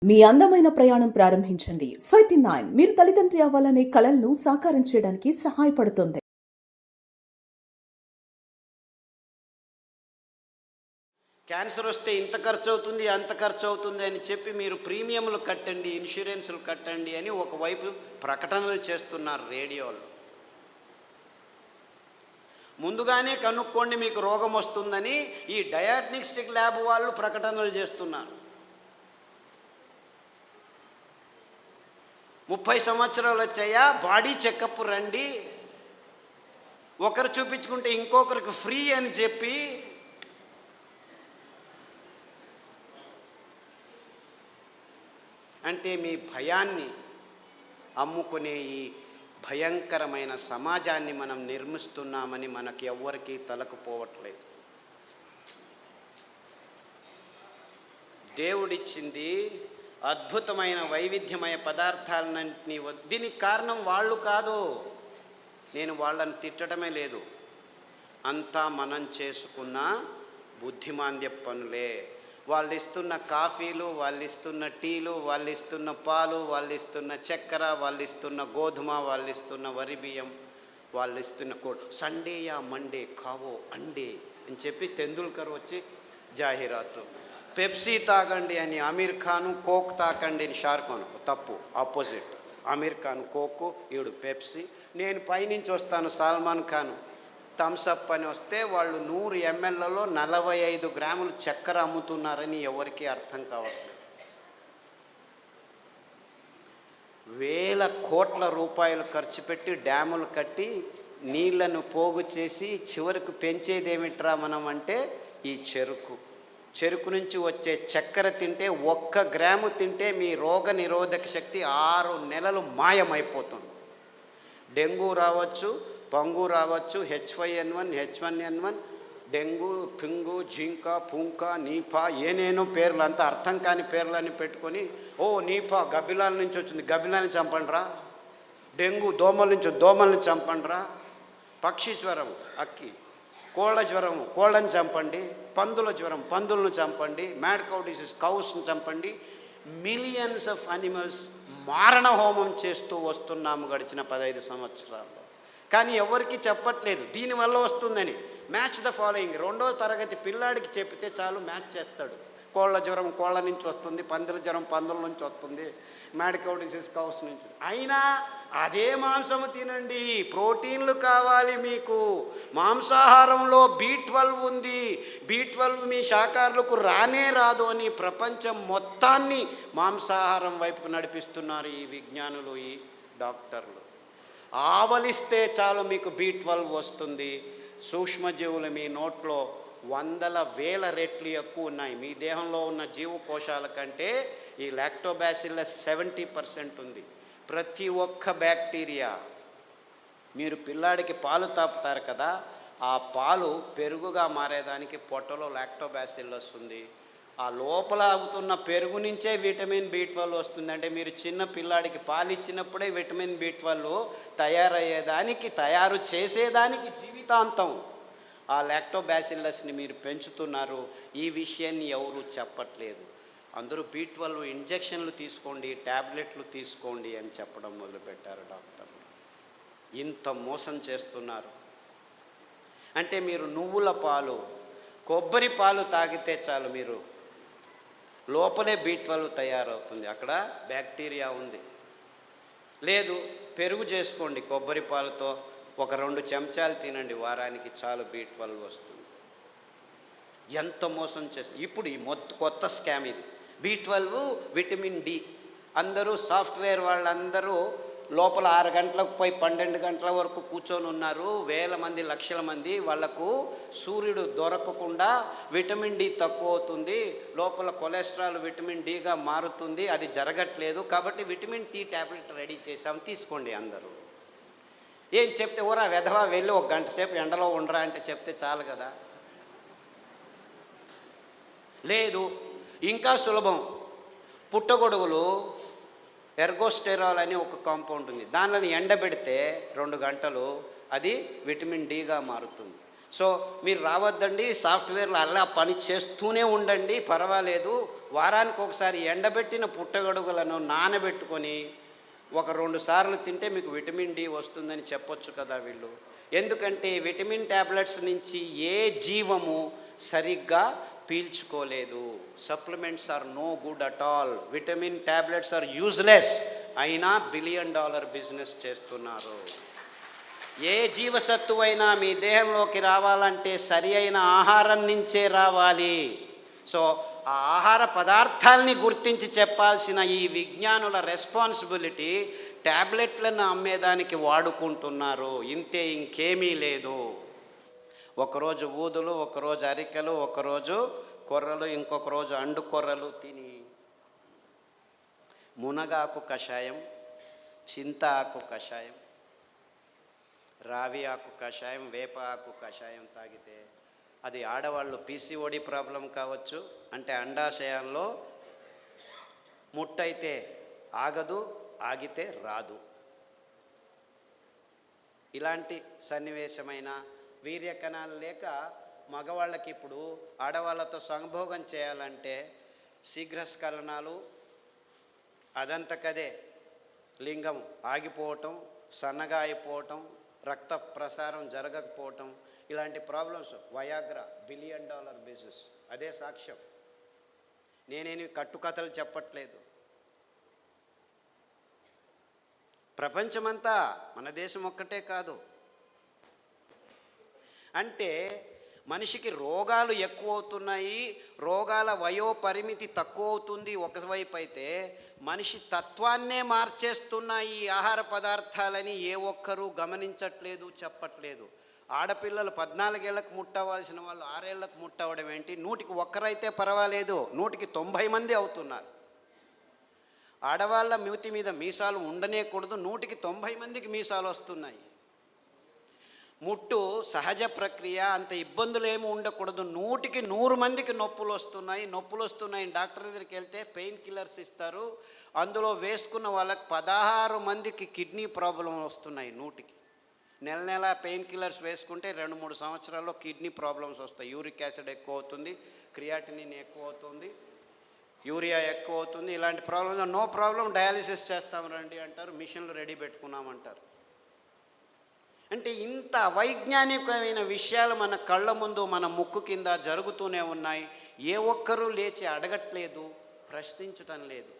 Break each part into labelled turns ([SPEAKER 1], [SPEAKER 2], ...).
[SPEAKER 1] మీ అందమైన ప్రయాణం ప్రారంభించండి. 39 మీరు తల్లిదండ్రి అవ్వాలనే కలలను సాకారం చేయడానికి సహాయపడుతుంది.
[SPEAKER 2] క్యాన్సర్ వస్తే ఇంత ఖర్చు అవుతుంది అంత ఖర్చు అవుతుంది అని చెప్పి మీరు ప్రీమియంలు కట్టండి, ఇన్సూరెన్సులు కట్టండి అని ఒకవైపు ప్రకటనలు చేస్తున్నారు రేడియోలో. ముందుగానే కనుక్కోండి మీకు రోగం వస్తుందని ఈ డయాగ్నోస్టిక్ ల్యాబ్ వాళ్ళు ప్రకటనలు చేస్తున్నారు. 30 సంవత్సరాలు వచ్చాయా, బాడీ చెకప్ రండి, ఒకరు చూపించుకుంటే ఇంకొకరికి ఫ్రీ అని చెప్పి అంటే మీ భయాన్ని అమ్ముకునే ఈ భయంకరమైన సమాజాన్ని మనం నిర్మిస్తున్నామని మనకి ఎవ్వరికీ తలకుపోవట్లేదు. దేవుడిచ్చింది అద్భుతమైన వైవిధ్యమయ పదార్థాలన్నింటినీ, దీనికి కారణం వాళ్ళు కాదు. నేను వాళ్ళని తిట్టడమే లేదు, అంతా మనం చేసుకున్న బుద్ధిమాంద్య పనులే. వాళ్ళు ఇస్తున్న కాఫీలు, వాళ్ళు ఇస్తున్న టీలు, వాళ్ళు ఇస్తున్న పాలు, వాళ్ళు ఇస్తున్న చక్కెర, వాళ్ళు ఇస్తున్న గోధుమ, వాళ్ళు ఇస్తున్న వరి బియ్యం, వాళ్ళు ఇస్తున్న సండే యా మండే కావో అండే అని చెప్పి తెందుల్కర్ వచ్చి జాహీరాతు. పెప్సీ తాగండి అని అమీర్ ఖాను, కోక్ తాకండి అని షారుఖాన్. తప్పు, ఆపోజిట్. అమీర్ ఖాన్ కోకు, ఈడు పెప్సీ. నేను పైనుంచి వస్తాను సల్మాన్ ఖాన్ థమ్సప్ అని వస్తే వాళ్ళు 100 mlలో 45 గ్రాములు చక్కెర అమ్ముతున్నారని ఎవరికీ అర్థం కావట్లేదు. వేల కోట్ల రూపాయలు ఖర్చు పెట్టి డ్యాములు కట్టి నీళ్లను పోగు చేసి చివరికి పెంచేదేమిట్రా మనం అంటే ఈ చెరుకు నుంచి వచ్చే చక్కెర తింటే 1 గ్రాము తింటే మీ రోగ నిరోధక శక్తి 6 నెలలు మాయమైపోతుంది. డెంగ్యూ రావచ్చు, పంగు రావచ్చు, H5N1, H1N1, డెంగ్యూ, పింగు, జింక, పుంక, నీపా, ఏనేనో పేర్లు, అంతా అర్థం కాని పేర్లని పెట్టుకొని, ఓ నీపా గబ్బిలాల నుంచి వచ్చింది, గబ్బిలాన్ని చంపండిరా. డెంగ్యూ దోమల నుంచి, దోమల్ని చంపండిరా. పక్షి జ్వరం, అక్కి. కోళ్ళ జ్వరము, కోళ్ళని చంపండి. పందుల జ్వరం, పందులను చంపండి. మ్యాడ్ కౌ డిసీజ్, కౌస్ని చంపండి. మిలియన్స్ ఆఫ్ అనిమల్స్ మారణ హోమం చేస్తూ వస్తున్నాము గడిచిన 15 సంవత్సరాల్లో. కానీ ఎవరికి చెప్పట్లేదు దీనివల్ల వస్తుందని. Match the following. 2వ తరగతి పిల్లాడికి చెప్తే చాలు, మ్యాచ్ చేస్తాడు. కోళ్ళ జ్వరం కోళ్ళ నుంచి వస్తుంది, పందుల జ్వరం పందుల నుంచి వస్తుంది, మ్యాడ్ కౌ డిసీజ్ కౌస్ నుంచి. అయినా అదే మాంసము తినండి, ప్రోటీన్లు కావాలి మీకు. మాంసాహారంలో B12 ఉంది, B12 మీ శాకాహారులకు రానే రాదు అని ప్రపంచం మొత్తాన్ని మాంసాహారం వైపు నడిపిస్తున్నారు ఈ విజ్ఞానులు, ఈ డాక్టర్లు. ఆవలిస్తే చాలు మీకు B12 వస్తుంది. సూక్ష్మజీవులు మీ నోట్లో 100,000 రెట్లు ఎక్కువ ఉన్నాయి. మీ దేహంలో ఉన్న జీవకోశాల కంటే ఈ లాక్టోబాసిల్లస్ 70% ఉంది. ప్రతి ఒక్క బ్యాక్టీరియా, మీరు పిల్లాడికి పాలు తాపుతారు కదా, ఆ పాలు పెరుగుగా మారేదానికి పొట్టలో లాక్టోబాసిల్లస్ ఉంది. ఆ లోపల అవుతున్న పెరుగు నుంచే విటమిన్ B12 వస్తుంది. అంటే మీరు చిన్న పిల్లాడికి పాలు ఇచ్చినప్పుడే విటమిన్ B12 తయారు చేసేదానికి జీవితాంతం ఆ లాక్టోబాసిల్లస్ని మీరు పెంచుతున్నారు. ఈ విషయాన్ని ఎవరు చెప్పట్లేదు. అందరూ B12 ఇంజెక్షన్లు తీసుకోండి, ట్యాబ్లెట్లు తీసుకోండి అని చెప్పడం మొదలుపెట్టారు డాక్టర్లు. ఇంత మోసం చేస్తున్నారు. అంటే మీరు నువ్వుల పాలు, కొబ్బరి పాలు తాగితే చాలు, మీరు లోపలే B12 తయారవుతుంది, అక్కడ బ్యాక్టీరియా ఉంది. లేదు, పెరుగు చేసుకోండి కొబ్బరి పాలతో, ఒక 2 చెంచాలు తినండి వారానికి, చాలు B12 వస్తుంది. ఎంత మోసం చేస్తుంది. ఇప్పుడు ఈ కొత్త స్కామ్ ఇది. B12, vitamin D. అందరూ సాఫ్ట్వేర్ వాళ్ళందరూ లోపల 6 గంటలకు పోయి 12 గంటల వరకు కూర్చొని ఉన్నారు. వేల మంది, లక్షల మంది. వాళ్లకు సూర్యుడు దొరకకుండా విటమిన్ D తక్కువ అవుతుంది, లోపల కొలెస్ట్రాల్ విటమిన్ Dగా మారుతుంది. అది జరగట్లేదు కాబట్టి విటమిన్ D ట్యాబ్లెట్ రెడీ చేసాం, తీసుకోండి అందరూ. ఏం చెప్తే ఓరా వెధవా వెళ్ళి 1 గంట సేపు ఎండలో ఉండరా అంటే చెప్తే చాలు కదా. లేదు, ఇంకా సులభం. పుట్టగొడుగులు ఎర్గోస్టెరాల్ అని ఒక కాంపౌండ్ ఉంది, దానిని ఎండబెడితే 2 గంటలు అది విటమిన్ Dగా మారుతుంది. సో మీరు రావద్దండి, సాఫ్ట్వేర్లో అలా పని చేస్తూనే ఉండండి, పర్వాలేదు, వారానికి ఒకసారి ఎండబెట్టిన పుట్టగొడుగులను నానబెట్టుకొని 1-2 సార్లు తింటే మీకు విటమిన్ డి వస్తుందని చెప్పొచ్చు కదా వీళ్ళు. ఎందుకంటే విటమిన్ ట్యాబ్లెట్స్ నుంచి ఏ జీవము సరిగ్గా పీల్చుకోలేదు. Supplements are no good at all. Vitamin tablets are useless. అయినా $1 బిలియన్ బిజినెస్ చేస్తున్నారు. ఏ జీవసత్తువైనా మీ దేహంలోకి రావాలంటే సరి అయిన ఆహారం నుంచే రావాలి. సో ఆ ఆహార పదార్థాలని గుర్తించి చెప్పాల్సిన ఈ విజ్ఞానుల రెస్పాన్సిబిలిటీ ట్యాబ్లెట్లను అమ్మేదానికి వాడుకుంటున్నారు. ఇంతే, ఇంకేమీ లేదు. ఒకరోజు ఊదులు, ఒకరోజు అరికెలు, ఒకరోజు కొర్రలు, ఇంకొక రోజు అండు కొర్రలు తిని మునగాకు కషాయం, చింత ఆకు కషాయం, రావి ఆకు కషాయం, వేప ఆకు కషాయం తాగితే అది ఆడవాళ్ళు పీసీఓడి ప్రాబ్లం కావచ్చు, అంటే అండాశయంలో ముట్టయితే ఆగదు, ఆగితే రాదు. ఇలాంటి సన్నివేశమైన వీర్యకణాలు లేక మగవాళ్ళకి ఇప్పుడు ఆడవాళ్ళతో సంభోగం చేయాలంటే శీఘ్రస్ఖలనాలు, అదంతకదే లింగం ఆగిపోవటం, సన్నగా అయిపోవటం, రక్త ప్రసారం జరగకపోవటం, ఇలాంటి ప్రాబ్లమ్స్. Viagra $1 billion business. అదే సాక్ష్యం. నేనేమి కట్టుకథలు చెప్పట్లేదు. ప్రపంచమంతా, మన దేశం ఒక్కటే కాదు. అంటే మనిషికి రోగాలు ఎక్కువ అవుతున్నాయి, రోగాల వయోపరిమితి తక్కువ అవుతుంది ఒకవైపు అయితే, మనిషి తత్వాన్నే మార్చేస్తున్నాయి ఈ ఆహార పదార్థాలని ఏ ఒక్కరూ గమనించట్లేదు, చెప్పట్లేదు. ఆడపిల్లలు 14 ఏళ్లకు ముట్టవలసిన వాళ్ళు 6 ఏళ్లకు ముట్టవడం ఏంటి? 100కి 1 పర్వాలేదు, 100కి 90 మంది అవుతున్నారు. ఆడవాళ్ళ మూతి మీద మీసాలు ఉండనేకూడదు, 100కి 90 మందికి మీసాలు వస్తున్నాయి. ముట్టు సహజ ప్రక్రియ, అంత ఇబ్బందులు ఏమి ఉండకూడదు, 100కి 100 మందికి నొప్పులు వస్తున్నాయి. డాక్టర్ దగ్గరికి వెళ్తే పెయిన్ కిల్లర్స్ ఇస్తారు, అందులో వేసుకున్న వాళ్ళకి 16 మందికి కిడ్నీ ప్రాబ్లం వస్తున్నాయి. 100కి నెల పెయిన్ కిల్లర్స్ వేసుకుంటే 2-3 సంవత్సరాల్లో కిడ్నీ ప్రాబ్లమ్స్ వస్తాయి. యూరిక్ యాసిడ్ ఎక్కువ అవుతుంది, క్రియాటినిన్ ఎక్కువ అవుతుంది, యూరియా ఎక్కువ అవుతుంది. ఇలాంటి ప్రాబ్లమ్స్ నో ప్రాబ్లం, డయాలిసిస్ చేస్తాం రండి అంటారు, మిషన్లు రెడీ పెట్టుకున్నామంటారు. అంటే ఇంత వైజ్ఞానికమైన విషయాలు మన కళ్ళ ముందు, మన ముక్కు కింద జరుగుతూనే ఉన్నాయి. ఏ ఒక్కరూ లేచి అడగట్లేదు, ప్రశ్నించటం లేదు.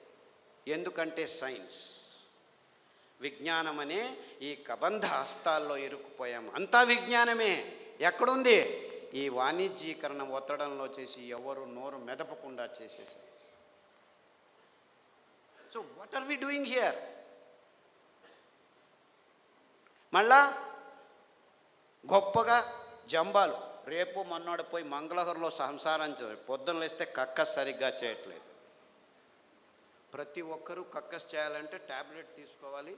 [SPEAKER 2] ఎందుకంటే సైన్స్, విజ్ఞానం అనే ఈ కబంధ హస్తాల్లో ఇరుక్కుపోయాము. అంతా విజ్ఞానమే. ఎక్కడుంది? ఈ వాణిజ్యీకరణ ఒత్తడంలో చేసి ఎవరు నోరు మెదపకుండా చేసేసారు. So what are we doing here? మళ్ళా గొప్పగా జంబాలు, రేపు మొన్నోడు పోయి మంగళహరంలో సంసారం పొద్దున లేస్తే కక్కస్ సరిగ్గా చేయట్లేదు. ప్రతి ఒక్కరూ కక్కస్ చేయాలంటే ట్యాబ్లెట్ తీసుకోవాలి,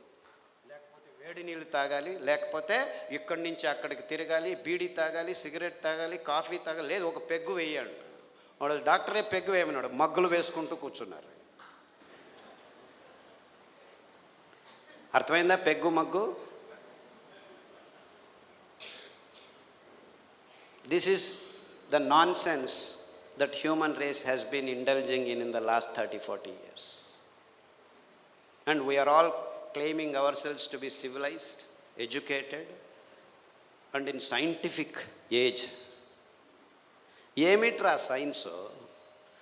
[SPEAKER 2] లేకపోతే వేడి నీళ్ళు తాగాలి, లేకపోతే ఇక్కడి నుంచి అక్కడికి తిరగాలి, బీడీ తాగాలి, సిగరెట్ తాగాలి, కాఫీ తాగాలి, లేదు ఒక పెగ్గు వేయాలి. వాడు డాక్టరే పెగ్గు వేయమన్నాడు, మగ్గులు వేసుకుంటూ కూర్చున్నారు. అర్థమైందా peg mug? This is the nonsense that human race has been indulging in the last 30-40 years. And we are all claiming ourselves to be civilized, educated, and in scientific age. ఏమిట్రా science?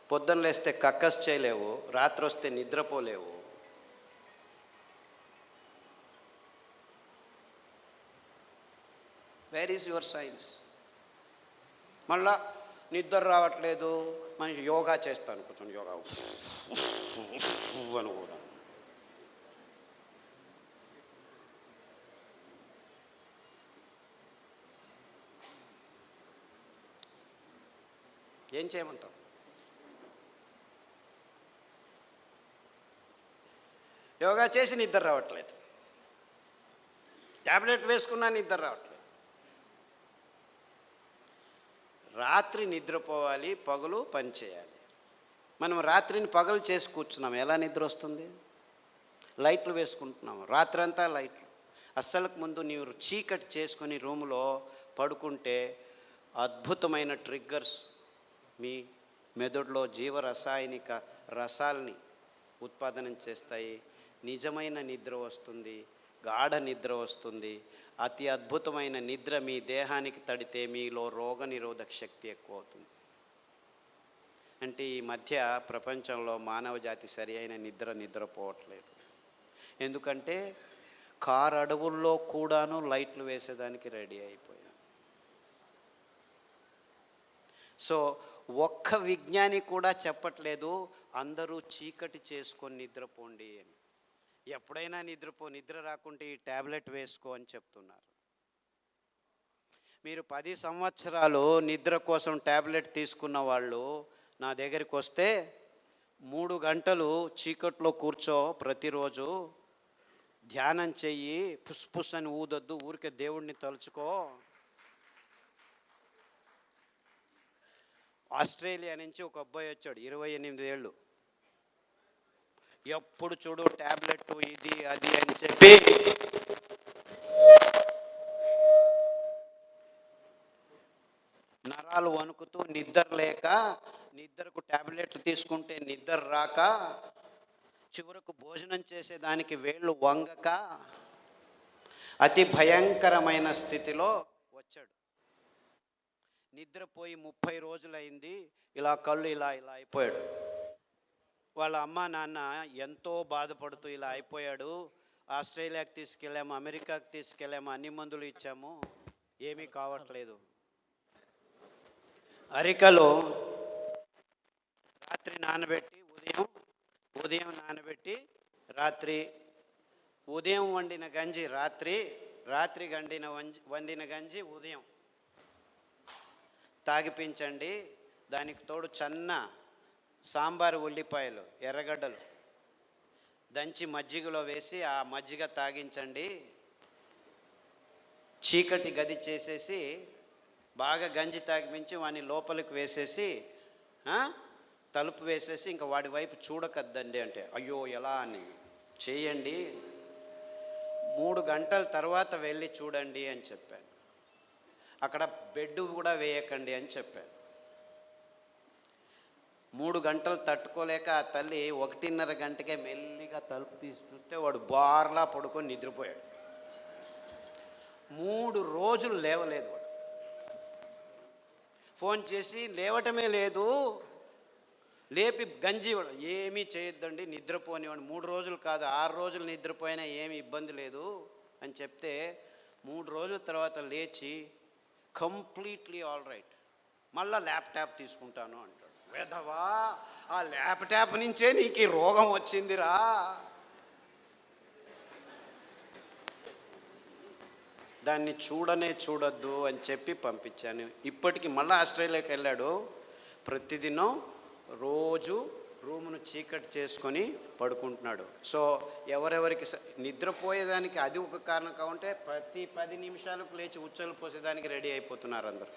[SPEAKER 2] పొద్దున్న లేస్తే కక్కస్ చేయలేవు, రాత్రి వస్తే నిద్రపోలేవు. Where is your science? మళ్ళా నిద్ర రావట్లేదు, మనిషి యోగా చేస్తాను, కూర్చొని యోగా అని కూడా. ఏం చేయమంటాం? యోగా చేసి నిద్ర రావట్లేదు, ట్యాబ్లెట్ వేసుకున్నా నిద్ర రావట్లేదు. రాత్రి నిద్రపోవాలి, పగలు పని చేయాలి. మనం రాత్రిని పగలు చేసి కూర్చున్నాం, ఎలా నిద్ర వస్తుంది? లైట్లు వేసుకుంటున్నాము, రాత్రంతా లైట్లు. అస్సలకు ముందు నీవు చీకటి చేసుకొని రూములో పడుకుంటే అద్భుతమైన ట్రిగ్గర్స్ మీ మెదడులో జీవరసాయనిక రసాల్ని ఉత్పాదనం చేస్తాయి. నిజమైన నిద్ర వస్తుంది, గాఢ నిద్ర వస్తుంది. అతి అద్భుతమైన నిద్ర మీ దేహానికి తడితే మీలో రోగనిరోధక శక్తి ఎక్కువ అవుతుంది. అంటే ఈ మధ్య ప్రపంచంలో మానవ జాతి సరి అయిన నిద్రపోవట్లేదు. ఎందుకంటే కారు అడవుల్లో కూడాను లైట్లు వేసేదానికి రెడీ అయిపోయాం. సో ఒక్క విజ్ఞాని కూడా చెప్పట్లేదు అందరూ చీకటి చేసుకొని నిద్రపోండి అని. ఎప్పుడైనా నిద్ర రాకుంటే ఈ ట్యాబ్లెట్ వేసుకో అని చెప్తున్నారు. మీరు 10 సంవత్సరాలు నిద్ర కోసం ట్యాబ్లెట్ తీసుకున్న వాళ్ళు నా దగ్గరికి వస్తే 3 గంటలు చీకట్లో కూర్చో, ప్రతిరోజు ధ్యానం చెయ్యి, పుస్ అని ఊదొద్దు, ఊరికే దేవుడిని తలుచుకో. ఆస్ట్రేలియా నుంచి ఒక అబ్బాయి వచ్చాడు, 28 ఏళ్ళు. ఎప్పుడు చూడు ట్యాబ్లెట్ ఇది అది అని చెప్పి నరాలు వణుకుతూ నిద్ర లేక, నిద్రకు ట్యాబ్లెట్లు తీసుకుంటే నిద్ర రాక, చివరకు భోజనం చేసేదానికి వేళ్ళు వంగక అతి భయంకరమైన స్థితిలో వచ్చాడు. నిద్రపోయి 30 రోజులైంది. ఇలా కళ్ళు ఇలా అయిపోయాడు. వాళ్ళ అమ్మ నాన్న ఎంతో బాధపడుతూ ఇలా అయిపోయాడు, ఆస్ట్రేలియాకి తీసుకెళ్ళాము, అమెరికాకి తీసుకెళ్ళాము, అన్ని మందులు ఇచ్చాము, ఏమీ కావట్లేదు. అరికలో రాత్రి నానబెట్టి ఉదయం నానబెట్టి రాత్రి, ఉదయం వండిన గంజి రాత్రి వండిన గంజి ఉదయం తాగిపించండి. దానికి తోడు చన్న సాంబారు ఉల్లిపాయలు, ఎర్రగడ్డలు దంచి మజ్జిగలో వేసి ఆ మజ్జిగ తాగించండి. చీకటి గది చేసేసి బాగా గంజి తాగిపించి వాడిని లోపలికి వేసేసి తలుపు వేసేసి ఇంకా వాడి వైపు చూడకద్దండి అంటే, అయ్యో ఎలా అని చేయండి, 3 గంటల తర్వాత వెళ్ళి చూడండి అని చెప్పాను. అక్కడ బెడ్ కూడా వేయకండి అని చెప్పాను. 3 గంటలు తట్టుకోలేక ఆ తల్లి 1:30 గంటకే మెల్లిగా తలుపు తీసి చూస్తే వాడు బార్లా పడుకొని నిద్రపోయాడు. 3 రోజులు లేవలేదు వాడు. ఫోన్ చేసి లేవటమే లేదు, లేపి గంజి ఏమీ చేయొద్దండి, నిద్రపోనివాడు. 3 రోజులు కాదు 6 రోజులు నిద్రపోయినా ఏమి ఇబ్బంది లేదు అని చెప్తే 3 రోజుల తర్వాత లేచి కంప్లీట్లీ ఆల్ రైట్, మళ్ళీ ల్యాప్టాప్ తీసుకుంటాను అంటాడు. వెధవా, ఆ ల్యాప్టాప్ నుంచే నీకు ఈ రోగం వచ్చిందిరా. దాన్ని చూడొద్దు అని చెప్పి పంపించాను. ఇప్పటికి మళ్ళీ ఆస్ట్రేలియాకి వెళ్ళాడు. ప్రతిదినం రోజు రూమును చీకటి చేసుకొని పడుకుంటున్నాడు. సో ఎవరెవరికి నిద్రపోయేదానికి అది ఒక కారణం కావుంటే ప్రతి 10 నిమిషాలకు లేచి ఉచ్చలు పోసేదానికి రెడీ అయిపోతున్నారు అందరూ.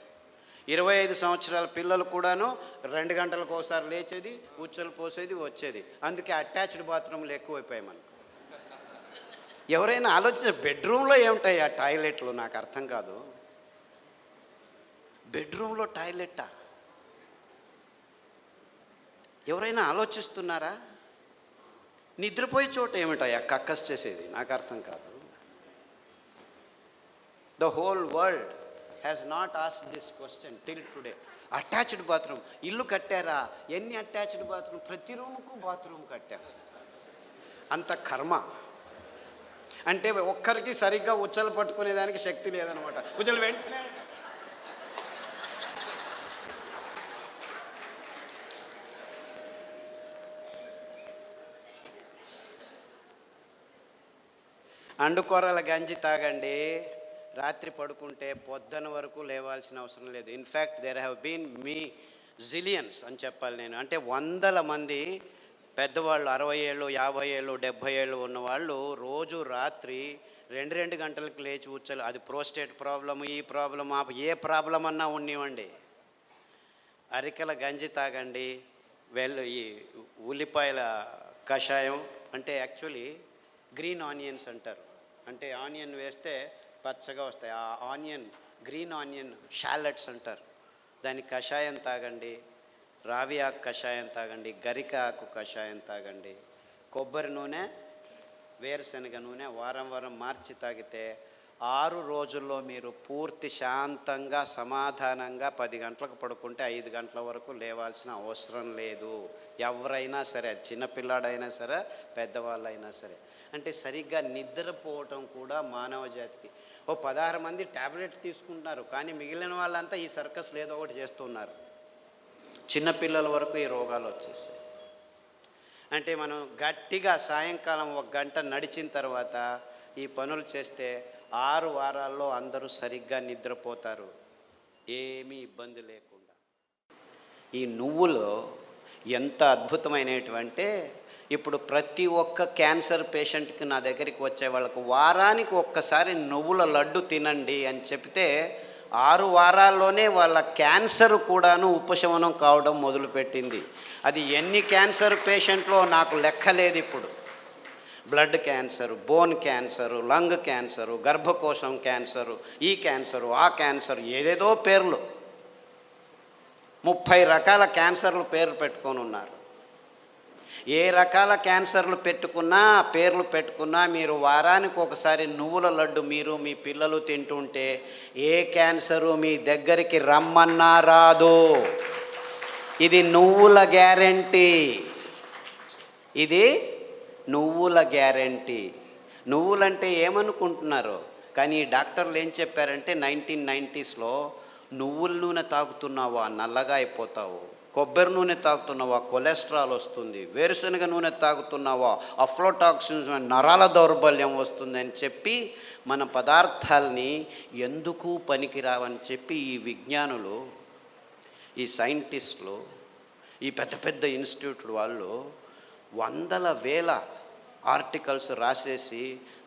[SPEAKER 2] 25 సంవత్సరాల పిల్లలు కూడాను 2 గంటలకు ఒకసారి లేచేది, ఉచ్చలు పోసేది, వచ్చేది. అందుకే అటాచ్డ్ బాత్రూమ్లు ఎక్కువైపోయాయి మనకు. ఎవరైనా ఆలోచించారు బెడ్రూమ్లో ఏముంటాయి ఆ టాయిలెట్లు? నాకు అర్థం కాదు. బెడ్రూమ్లో టాయిలెట్టా? ఎవరైనా ఆలోచిస్తున్నారా? నిద్రపోయే చోట ఏమిటాయి కక్కస్ చేసేది? నాకు అర్థం కాదు. The whole world has not asked this question till today. Attached bathroom ఇల్లు కట్టారా? ఎన్ని అటాచ్డ్ బాత్రూమ్? ప్రతి రూముకు బాత్రూమ్ కట్టారు. అంత కర్మ. అంటే ఒక్కరికి సరిగ్గా ఉచ్చలు పట్టుకునేదానికి శక్తి లేదనమాట. ఉచ్చలు వెంటనే అండుకొరల గంజి తాగండి, రాత్రి పడుకుంటే పొద్దున వరకు లేవాల్సిన అవసరం లేదు. In fact there have been zillions అని చెప్పాలి నేను. అంటే 100 మంది పెద్దవాళ్ళు 60 ఏళ్ళు 50 ఏళ్ళు 70 ఏళ్ళు ఉన్నవాళ్ళు రోజు రాత్రి 2 గంటలకు లేచి ఉచ్చలు, అది ప్రోస్టేట్ ప్రాబ్లమ్, ఈ ప్రాబ్లం, ఏ ప్రాబ్లం అన్నా ఉన్నివ్వండి, అరికెల గంజి తాగండి. ఈ ఉల్లిపాయల కషాయం అంటే యాక్చువల్లీ గ్రీన్ ఆనియన్స్ అంటారు. అంటే ఆనియన్ వేస్తే పచ్చగా వస్తాయి. ఆ ఆనియన్ గ్రీన్ ఆనియన్ షాలెట్స్ అంటారు, దాని కషాయం తాగండి, రావి ఆకు కషాయం తాగండి, గరిక ఆకు కషాయం తాగండి, కొబ్బరి నూనె, వేరుశనగ నూనె వారం వారం మార్చి తాగితే 6 రోజుల్లో మీరు పూర్తి శాంతంగా సమాధానంగా 10 గంటలకు పడుకుంటే 5 గంటల వరకు లేవాల్సిన అవసరం లేదు. ఎవరైనా సరే, చిన్నపిల్లాడైనా సరే, పెద్దవాళ్ళైనా సరే. అంటే సరిగ్గా నిద్రపోవటం కూడా మానవ జాతికి. 16 మంది ట్యాబ్లెట్ తీసుకుంటున్నారు, కానీ మిగిలిన వాళ్ళంతా ఈ సర్కస్లు ఏదో ఒకటి చేస్తున్నారు. చిన్నపిల్లల వరకు ఈ రోగాలు వచ్చేసాయి. అంటే మనం గట్టిగా సాయంకాలం 1 గంట నడిచిన తర్వాత ఈ పనులు చేస్తే 6 వారాల్లో అందరూ సరిగ్గా నిద్రపోతారు, ఏమీ ఇబ్బంది లేకుండా. ఈ నువ్వులు ఎంత అద్భుతమైనటువంటి, ఇప్పుడు ప్రతి ఒక్క క్యాన్సర్ పేషెంట్కి నా దగ్గరికి వచ్చే వాళ్ళకు వారానికి ఒక్కసారి నువ్వుల లడ్డు తినండి అని చెప్తే 6 వారాల్లోనే వాళ్ళ క్యాన్సర్ కూడాను ఉపశమనం కావడం మొదలుపెట్టింది. అది ఎన్ని క్యాన్సర్ పేషెంట్లో నాకు లెక్కలేదు. ఇప్పుడు blood cancer, bone cancer, lung cancer, గర్భకోశం క్యాన్సరు, ఈ క్యాన్సరు, ఆ క్యాన్సరు, ఏదేదో పేర్లు, 30 రకాల క్యాన్సర్లు పేర్లు పెట్టుకొని ఉన్నారు. ఏ రకాల క్యాన్సర్లు పేర్లు పెట్టుకున్నా మీరు వారానికి ఒకసారి నువ్వుల లడ్డు మీరు మీ పిల్లలు తింటుంటే ఏ క్యాన్సరు మీ దగ్గరికి రమ్మన్నా రాదు. ఇది నువ్వుల గ్యారెంటీ, ఇది నువ్వుల గ్యారెంటీ. నువ్వులంటే ఏమనుకుంటున్నారు? కానీ డాక్టర్లు ఏం చెప్పారంటే 1990స్లో నువ్వుల నూనె తాగుతున్నావా నల్లగా అయిపోతావు, కొబ్బరి నూనె తాగుతున్నావా కొలెస్ట్రాల్ వస్తుంది, వేరుశనగ నూనె తాగుతున్నావా అఫ్లోటాక్సిన్స్ నరాల దౌర్బల్యం వస్తుంది అని చెప్పి మన పదార్థాలని ఎందుకు పనికిరావని చెప్పి ఈ విజ్ఞానులు, ఈ సైంటిస్టులు, ఈ పెద్ద పెద్ద ఇన్స్టిట్యూట్లు వాళ్ళు వందల వేల ఆర్టికల్స్ రాసేసి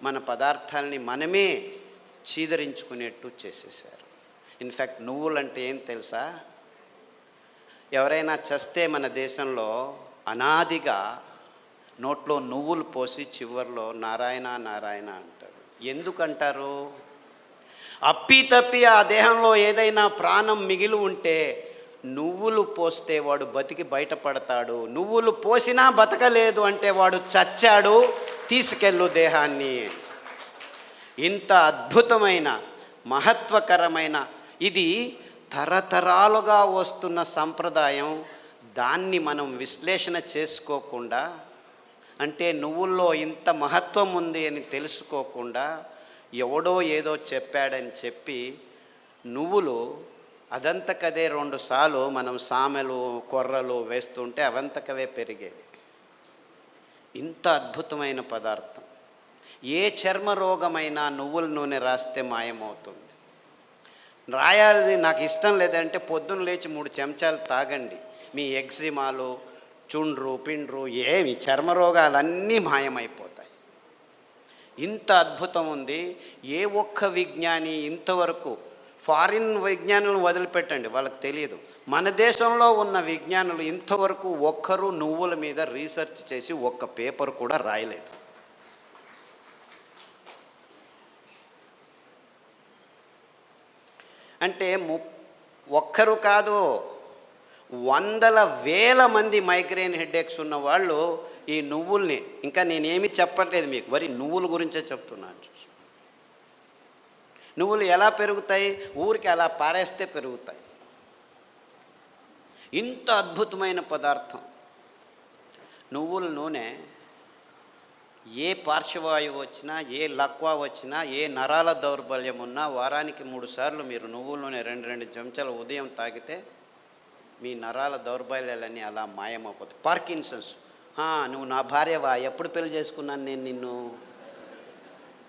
[SPEAKER 2] మన పదార్థాలని మనమే చీదరించుకునేట్టు చేసేసారు. ఇన్ఫ్యాక్ట్ నువ్వులంటే ఏం తెలుసా? ఎవరైనా చస్తే మన దేశంలో అనాదిగా నోట్లో నువ్వులు పోసి చివర్లో నారాయణ నారాయణ అంటారు. ఎందుకంటారు? అప్పి ఆ దేహంలో ఏదైనా ప్రాణం మిగిలి ఉంటే నువ్వులు పోస్తే వాడు బతికి బయటపడతాడు, నువ్వులు పోసినా బతకలేదు అంటే వాడు చచ్చాడు, తీసుకెళ్ళు దేహాన్ని. ఇంత అద్భుతమైన మహత్వకరమైన ఇది తరతరాలుగా వస్తున్న సంప్రదాయం. దాన్ని మనం విశ్లేషణ చేసుకోకుండా, అంటే నువ్వుల్లో ఇంత మహత్వం ఉంది అని తెలుసుకోకుండా ఎవడో ఏదో చెప్పాడని చెప్పి నువ్వులు అదంతకదే 2 సార్లు మనం సామెలు కొర్రలు వేస్తుంటే అవంతకవే పెరిగేవి. ఇంత అద్భుతమైన పదార్థం. ఏ చర్మ రోగమైనా నువ్వుల నూనె రాస్తే మాయమవుతుంది. రాయాలి నాకు ఇష్టం లేదంటే పొద్దున్న లేచి 3 చెంచాలు తాగండి, మీ ఎగ్జిమాలు, చుండ్రు పిండ్రు ఏమి చర్మ రోగాలన్నీ మాయమైపోతాయి. ఇంత అద్భుతం ఉంది. ఏ ఒక్క విజ్ఞాని ఇంతవరకు, ఫారిన్ విజ్ఞానులను వదిలిపెట్టండి, వాళ్ళకి తెలియదు, మన దేశంలో ఉన్న విజ్ఞానులు ఇంతవరకు ఒక్కరు నువ్వుల మీద రీసెర్చ్ చేసి ఒక్క పేపర్ కూడా రాయలేదు. అంటే ఒక్కరు కాదు, వందల వేల మంది మైగ్రేన్ హెడేక్స్ ఉన్న వాళ్ళు ఈ నువ్వుల్ని, ఇంకా నేనేమి చెప్పట్లేదు మీకు, మరి నువ్వుల గురించే చెప్తున్నాను. నువ్వులు ఎలా పెరుగుతాయి? ఊరికి అలా పారేస్తే పెరుగుతాయి. ఇంత అద్భుతమైన పదార్థం నువ్వుల నూనె. ఏ పార్శ్వవాయువు వచ్చినా, ఏ లక్వా వచ్చినా, ఏ నరాల దౌర్బల్యం ఉన్నా వారానికి 3 సార్లు మీరు నువ్వుల నూనె 2 చెంచాలు ఉదయం తాగితే మీ నరాల దౌర్బల్యాలన్నీ అలా మాయమైపోతాయి. పార్కిన్సన్స్, నువ్వు నా భార్యవా, ఎప్పుడు పెళ్లి చేసుకున్నాను నేను నిన్ను,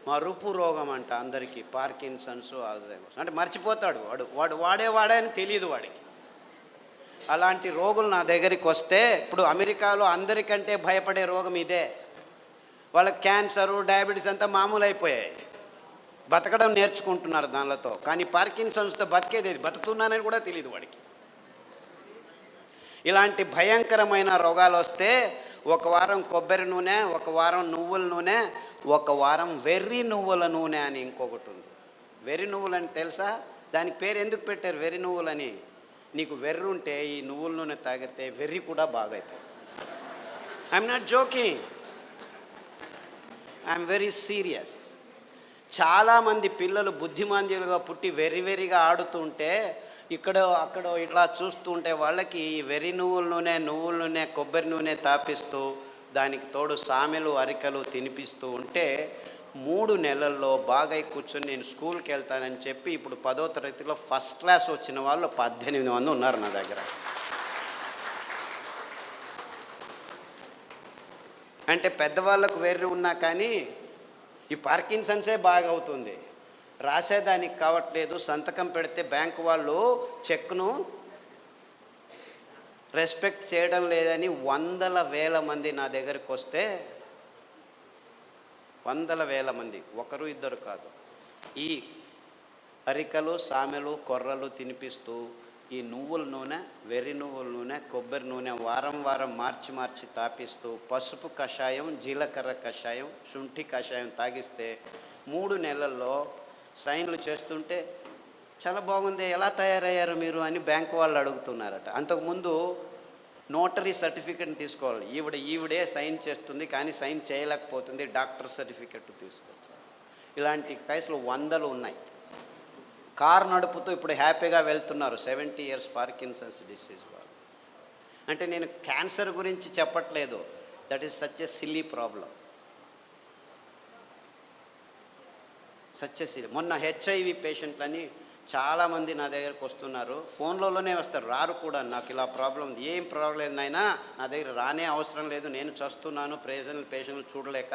[SPEAKER 2] మరుపు రోగం అంట అందరికీ, పార్కిన్సన్స్, ఆల్జైమర్స్, అంటే మర్చిపోతాడు వాడు వాడే అని తెలియదు వాడికి. అలాంటి రోగులు నా దగ్గరికి వస్తే, ఇప్పుడు అమెరికాలో అందరికంటే భయపడే రోగం ఇదే. వాళ్ళకి క్యాన్సరు, డయాబెటీస్ అంతా మామూలు అయిపోయాయి, బతకడం నేర్చుకుంటున్నారు దానితో. కానీ పార్కిన్సన్స్తో బతికేది, బతుకుతున్నానని కూడా తెలియదు వాడికి. ఇలాంటి భయంకరమైన రోగాలు వస్తే 1 వారం కొబ్బరి నూనె, 1 వారం నువ్వుల నూనె, 1 వారం వెర్రి నువ్వుల నూనె అని ఇంకొకటి ఉంది. వెర్రి నువ్వులని తెలుసా? దానికి పేరు ఎందుకు పెట్టారు వెర్రి నువ్వులని? నీకు వెర్రి ఉంటే ఈ నువ్వుల నూనె తాగితే వెర్రి కూడా బాగైపోతుంది. I'm not joking, I'm very serious. చాలామంది పిల్లలు బుద్ధిమాంద్యులుగా పుట్టి వెర్రిగా ఆడుతుంటే ఇక్కడో అక్కడో ఇట్లా చూస్తూ ఉంటే వాళ్ళకి ఈ వెర్రి నువ్వుల నూనె కొబ్బరి నూనె తాపిస్తూ దానికి తోడు సామెలు అరికలు తినిపిస్తూ ఉంటే 3 నెలల్లో బాగా కూర్చొని నేను స్కూల్కి వెళ్తానని చెప్పి ఇప్పుడు 10వ తరగతిలో ఫస్ట్ క్లాస్ వచ్చిన వాళ్ళు 18 మంది ఉన్నారు నా దగ్గర. అంటే పెద్దవాళ్ళకు వెర్రి ఉన్నా కానీ ఈ పార్కిన్సన్సే బాగా అవుతుంది, రాసేదానికి కావట్లేదు. సంతకం పెడితే బ్యాంకు వాళ్ళు చెక్ను రెస్పెక్ట్ చేయడం లేదని 100,000 మంది నా దగ్గరికి వస్తే, 100,000 మంది, ఒకరు ఇద్దరు కాదు, ఈ అరికలు సామెలు కొర్రలు తినిపిస్తూ ఈ నువ్వుల నూనె, వెర్రి నువ్వుల నూనె, కొబ్బరి నూనె వారం మార్చి తాపిస్తూ పసుపు కషాయం, జీలకర్ర కషాయం, శుంఠి కషాయం తాగిస్తే 3 నెలల్లో సైన్లు చేస్తుంటే చాలా బాగుంది, ఎలా తయారయ్యారు మీరు అని బ్యాంకు వాళ్ళు అడుగుతున్నారట. అంతకుముందు నోటరీ సర్టిఫికెట్ని తీసుకోవాలి, ఈవిడే సైన్ చేస్తుంది కానీ సైన్ చేయలేకపోతుంది, డాక్టర్ సర్టిఫికెట్ తీసుకోవచ్చు. ఇలాంటి కేసులు 100 ఉన్నాయి. కారు నడుపుతూ ఇప్పుడు హ్యాపీగా వెళ్తున్నారు 70 ఇయర్స్ పార్కిన్సన్స్ డిసీజ్ వాళ్ళు. అంటే నేను క్యాన్సర్ గురించి చెప్పట్లేదు, that is such a silly problem, such a silly. మొన్న HIV పేషెంట్లని చాలామంది నా దగ్గరకు వస్తున్నారు, ఫోన్లలోనే వస్తారు, రారు కూడా. నాకు ఇలా ప్రాబ్లం, ఏం ప్రాబ్లం నాయనా నా దగ్గర రానే అవసరం లేదు, నేను చస్తున్నాను పేషెంట్లు చూడలేక,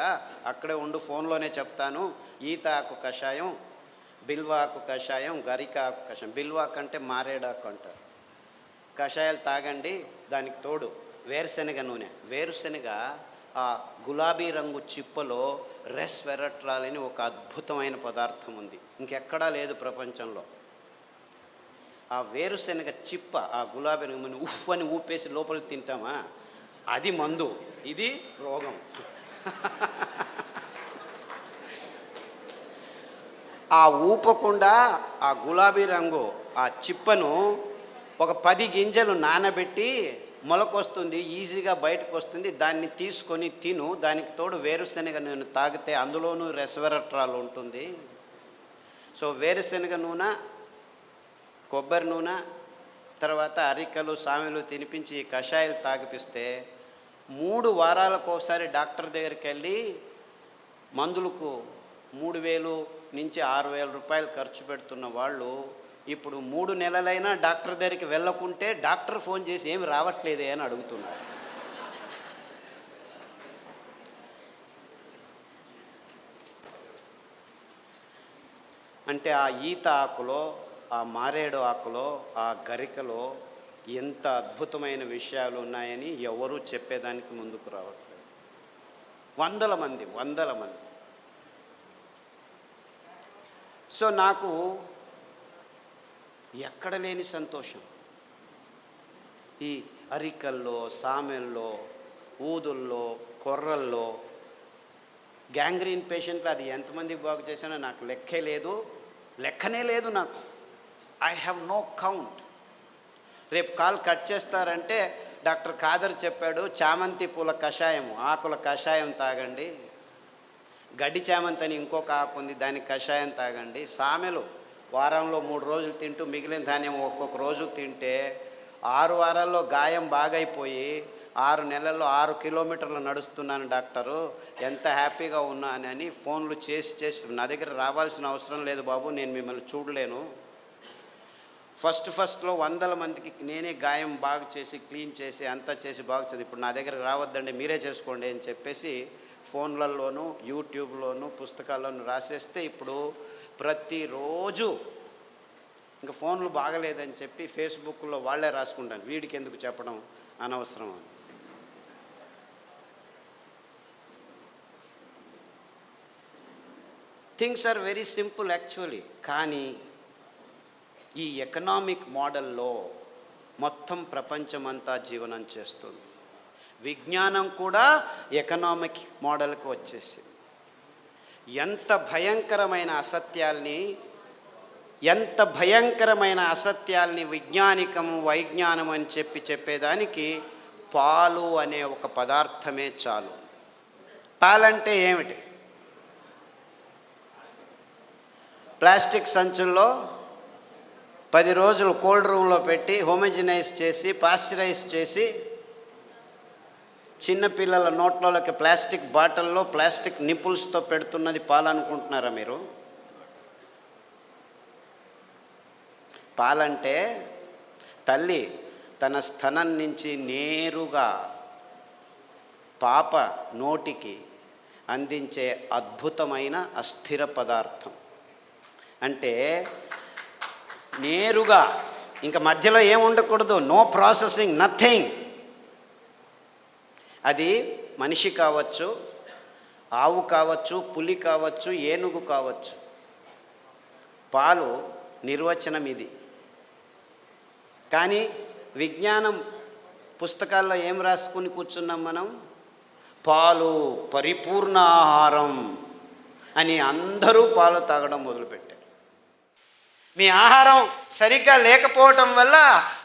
[SPEAKER 2] అక్కడే ఉండు ఫోన్లోనే చెప్తాను. ఈత ఆకు కషాయం, బిల్వాకు కషాయం, గరిక ఆకు కషాయం, బిల్వాకు అంటే మారేడాకు అంటారు, కషాయాలు తాగండి. దానికి తోడు వేరుశెనగ నూనె, వేరుశెనగ ఆ గులాబీ రంగు చిప్పలో రెస్వెరట్రాల్ అని ఒక అద్భుతమైన పదార్థం ఉంది, ఇంకెక్కడా లేదు ప్రపంచంలో. ఆ వేరుశెనగ చిప్ప, ఆ గులాబీ రంగు ఉఫ్ అని ఊపేసి లోపలికి తింటామా, అది మందు, ఇది రోగం. ఆ ఊపకుండా ఆ గులాబీ రంగు ఆ చిప్పను ఒక 10 గింజలు నానబెట్టి మొలకొస్తుంది, ఈజీగా బయటకు వస్తుంది, దాన్ని తీసుకొని తిను. దానికి తోడు వేరుశెనగ నూనె తాగితే అందులోనూ రెస్వెరట్రాల్ ఉంటుంది. సో వేరుశెనగ నూనె, కొబ్బరి నూనె, తర్వాత అరికలు సామెలు తినిపించి కషాయాలు తాగిపిస్తే 3 వారాలకు ఒకసారి డాక్టర్ దగ్గరికి వెళ్ళి మందులకు 3,000 నుంచి 6,000 రూపాయలు ఖర్చు పెడుతున్న వాళ్ళు ఇప్పుడు 3 నెలలైనా డాక్టర్ దగ్గరికి వెళ్ళకుంటే డాక్టర్ ఫోన్ చేసి ఏమి రావట్లేదే అని అడుగుతున్నారు. అంటే ఆ ఈత ఆకులో, ఆ మారేడు ఆకులో, ఆ గరికలో ఎంత అద్భుతమైన విషయాలు ఉన్నాయని ఎవరూ చెప్పేదానికి ముందుకు రావట్లేదు. 100 మంది. సో నాకు ఎక్కడ లేని సంతోషం, ఈ అరికల్లో, సామెల్లో, ఊదుల్లో, కొర్రల్లో. గ్యాంగ్రీన్ పేషెంట్లు అది ఎంతమందికి బాగు చేశానో నాకు లెక్కనే లేదు నాకు. I have no count. రేపు కాల్ కట్ చేస్తారంటే డాక్టర్ ఖాదర్ చెప్పాడు, చామంతి పూల కషాయం, ఆకుల కషాయం తాగండి, గడ్డి చామంతి అని ఇంకొక ఆకు ఉంది, దానికి కషాయం తాగండి, సామెలు వారంలో 3 రోజులు తింటూ మిగిలిన ధాన్యం ఒక్కొక్క రోజు తింటే 6 వారాల్లో గాయం బాగైపోయి 6 నెలల్లో 6 కిలోమీటర్లు నడుస్తున్నాను డాక్టరు, ఎంత హ్యాపీగా ఉన్నానని ఫోన్లు చేసి నా దగ్గర రావాల్సిన అవసరం లేదు బాబు, నేను మిమ్మల్ని చూడలేను. ఫస్ట్లో 100 మందికి నేనే గాయం బాగు చేసి క్లీన్ చేసి అంతా చేసి బాగు చేసి, ఇప్పుడు నా దగ్గర రావద్దండి మీరే చేసుకోండి అని చెప్పేసి ఫోన్లలోనూ యూట్యూబ్లోనూ పుస్తకాల్లోనూ రాసేస్తే ఇప్పుడు ప్రతిరోజు ఇంకా ఫోన్లు బాగలేదని చెప్పి ఫేస్బుక్లో వాళ్ళే రాసుకుంటాను, వీడికి ఎందుకు చెప్పడం అనవసరం అని. Things are very simple actually. కానీ ఈ ఎకనామిక్ మోడల్లో మొత్తం ప్రపంచమంతా జీవనం చేస్తుంది. విజ్ఞానం కూడా ఎకనామిక్ మోడల్కి వచ్చేసింది. ఎంత భయంకరమైన అసత్యాల్ని ఎంత భయంకరమైన అసత్యాల్ని విజ్ఞానికము వైజ్ఞానం అని చెప్పేదానికి పాలు అనే ఒక పదార్థమే చాలు. పాలంటే ఏమిటి? ప్లాస్టిక్ సంచుల్లో 10 రోజులు కోల్డ్ రూమ్లో పెట్టి హోమోజినైజ్ చేసి పాశ్చరైజ్ చేసి చిన్నపిల్లల నోట్లలోకి ప్లాస్టిక్ బాటిల్లో ప్లాస్టిక్ నిపుల్స్తో పెడుతున్నది పాలనుకుంటున్నారా మీరు? పాలంటే తల్లి తన స్తనం నుంచి నేరుగా పాప నోటికి అందించే అద్భుతమైన అస్థిర పదార్థం. అంటే నేరుగా, ఇంకా మధ్యలో ఏం ఉండకూడదు, నో ప్రాసెసింగ్, నథింగ్. అది మనిషి కావచ్చు, ఆవు కావచ్చు, పులి కావచ్చు, ఏనుగు కావచ్చు. పాలు నిర్వచనం ఇది. కానీ విజ్ఞానం పుస్తకాల్లో ఏం రాసుకుని కూర్చున్నాం మనం? పాలు పరిపూర్ణ ఆహారం అని అందరూ పాలు తాగడం మొదలుపెట్టారు. మీ ఆహారం సరిగ్గా లేకపోవటం వల్ల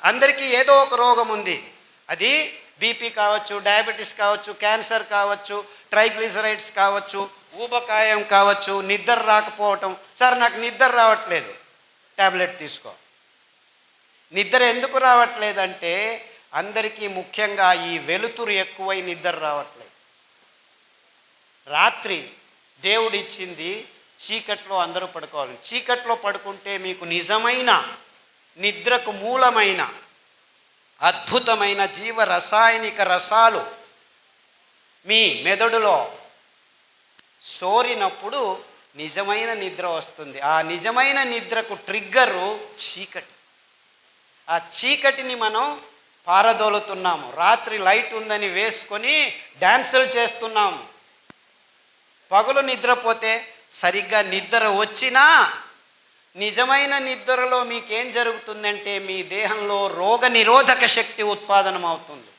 [SPEAKER 2] అందరికీ ఏదో ఒక రోగం ఉంది. అది బీపీ కావచ్చు, డయాబెటీస్ కావచ్చు, క్యాన్సర్ కావచ్చు, ట్రైగ్లిజరైడ్స్ కావచ్చు, ఊబకాయం కావచ్చు, నిద్ర రాకపోవటం. సార్ నాకు నిద్ర రావట్లేదు, ట్యాబ్లెట్ తీసుకో. నిద్ర ఎందుకు రావట్లేదంటే అందరికీ ముఖ్యంగా ఈ వెలుతురు ఎక్కువై నిద్ర రావట్లేదు. రాత్రి దేవుడిచ్చింది చీకట్లో అందరూ పడుకోవాలి. చీకట్లో పడుకుంటే మీకు నిజమైన నిద్రకు మూలమైన అద్భుతమైన జీవ రసాయనిక రసాలు మీ మెదడులో సోరినప్పుడు నిజమైన నిద్ర వస్తుంది. ఆ నిజమైన నిద్రకు ట్రిగ్గరు చీకటి. ఆ చీకటిని మనం పారదోలుతున్నాము. రాత్రి లైట్ ఉందని వేసుకొని డ్యాన్సులు చేస్తున్నాము. పగలు నిద్రపోతే సరిగ్గా నిద్ర వచ్చినా నిజమైన నిద్రలో మీకేం జరుగుతుందంటే మీ దేహంలో రోగ నిరోధక శక్తి ఉత్పాదనం అవుతుంది.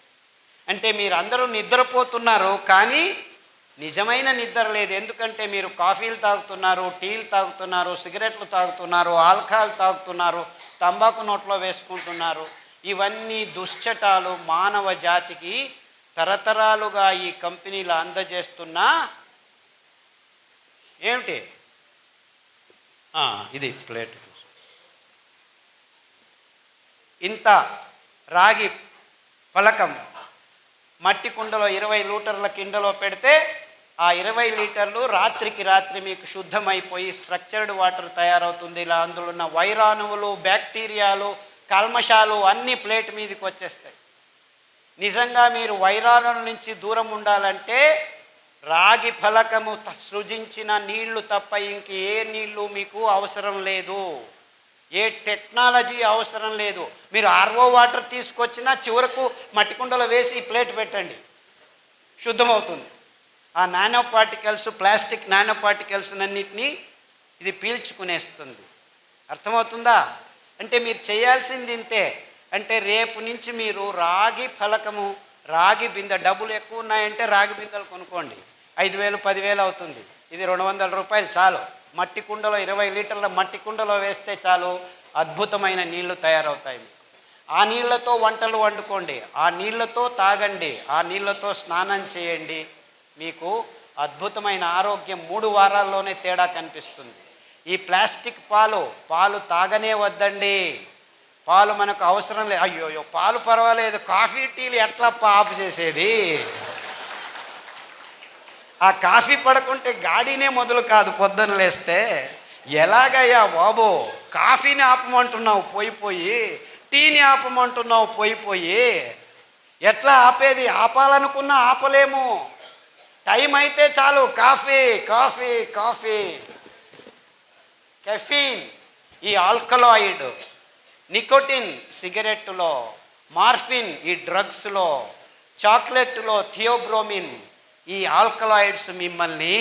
[SPEAKER 2] అంటే మీరు అందరూ నిద్రపోతున్నారు కానీ నిజమైన నిద్ర లేదు. ఎందుకంటే మీరు కాఫీలు తాగుతున్నారు, టీలు తాగుతున్నారు, సిగరెట్లు తాగుతున్నారు, ఆల్కహాల్ తాగుతున్నారు, తంబాకు నోట్లో వేసుకుంటున్నారు. ఇవన్నీ దుశ్చటాలు మానవ జాతికి తరతరాలుగా ఈ కంపెనీలు అందజేస్తున్న ఏమిటి? ఇది ప్లేట్. ఇంత రాగి పలకం మట్టి కుండలో 20 లీటర్ల కిండలో పెడితే ఆ 20 లీటర్లు రాత్రికి రాత్రి మీకు శుద్ధమైపోయి స్ట్రక్చర్డ్ వాటర్ తయారవుతుంది. ఇలా అందులో ఉన్న వైరాణువులు, బ్యాక్టీరియాలు, కల్మషాలు అన్నీ ప్లేట్ మీదకి వచ్చేస్తాయి. నిజంగా మీరు వైరాణుల నుంచి దూరం ఉండాలంటే రాగి ఫలకము సృజించిన నీళ్లు తప్ప ఇంక ఏ నీళ్లు మీకు అవసరం లేదు, ఏ టెక్నాలజీ అవసరం లేదు. మీరు ఆర్ఓ వాటర్ తీసుకొచ్చినా చివరకు మట్టి కుండలో వేసి ఈ ప్లేట్ పెట్టండి, శుద్ధమవుతుంది. ఆ nano particles, plastic nano particles అన్నిటినీ ఇది పీల్చుకునేస్తుంది. అర్థమవుతుందా? అంటే మీరు చేయాల్సింది ఇంతే. అంటే రేపు నుంచి మీరు రాగి ఫలకము, రాగి బిందె, డబ్బులు ఎక్కువ ఉన్నాయంటే రాగి బిందెలు కొనుక్కోండి. 5,000 10,000 అవుతుంది. ఇది 200 రూపాయలు చాలు. మట్టి కుండలో 20 లీటర్ల మట్టి కుండలో వేస్తే చాలు, అద్భుతమైన నీళ్లు తయారవుతాయి. ఆ నీళ్లతో వంటలు వండుకోండి, ఆ నీళ్లతో తాగండి, ఆ నీళ్లతో స్నానం చేయండి. మీకు అద్భుతమైన ఆరోగ్యం 3 వారాల్లోనే తేడా కనిపిస్తుంది. ఈ ప్లాస్టిక్ పాలు తాగనే వద్దండి. పాలు మనకు అవసరం లేదు. అయ్యో పాలు పర్వాలేదు, కాఫీ టీలు ఎట్లా ఆపు చేసేది? ఆ కాఫీ పడకుంటే గాడినే మొదలు కాదు పొద్దున్న లేస్తే. ఎలాగయ్యా బాబు, కాఫీని ఆపమంటున్నావు పోయి, టీని ఆపమంటున్నావు పోయి, ఎట్లా ఆపేది? ఆపాలనుకున్నా ఆపలేము. టైం అయితే చాలు కాఫీ కాఫీ కాఫీ. కెఫీన్, ఈ ఆల్కలాయిడ్, నికోటిన్ సిగరెట్టులో, మార్ఫిన్ ఈ డ్రగ్స్లో, చాక్లెట్లో థియోబ్రోమిన్, ఈ ఆల్కలాయిడ్స్ మిమ్మల్ని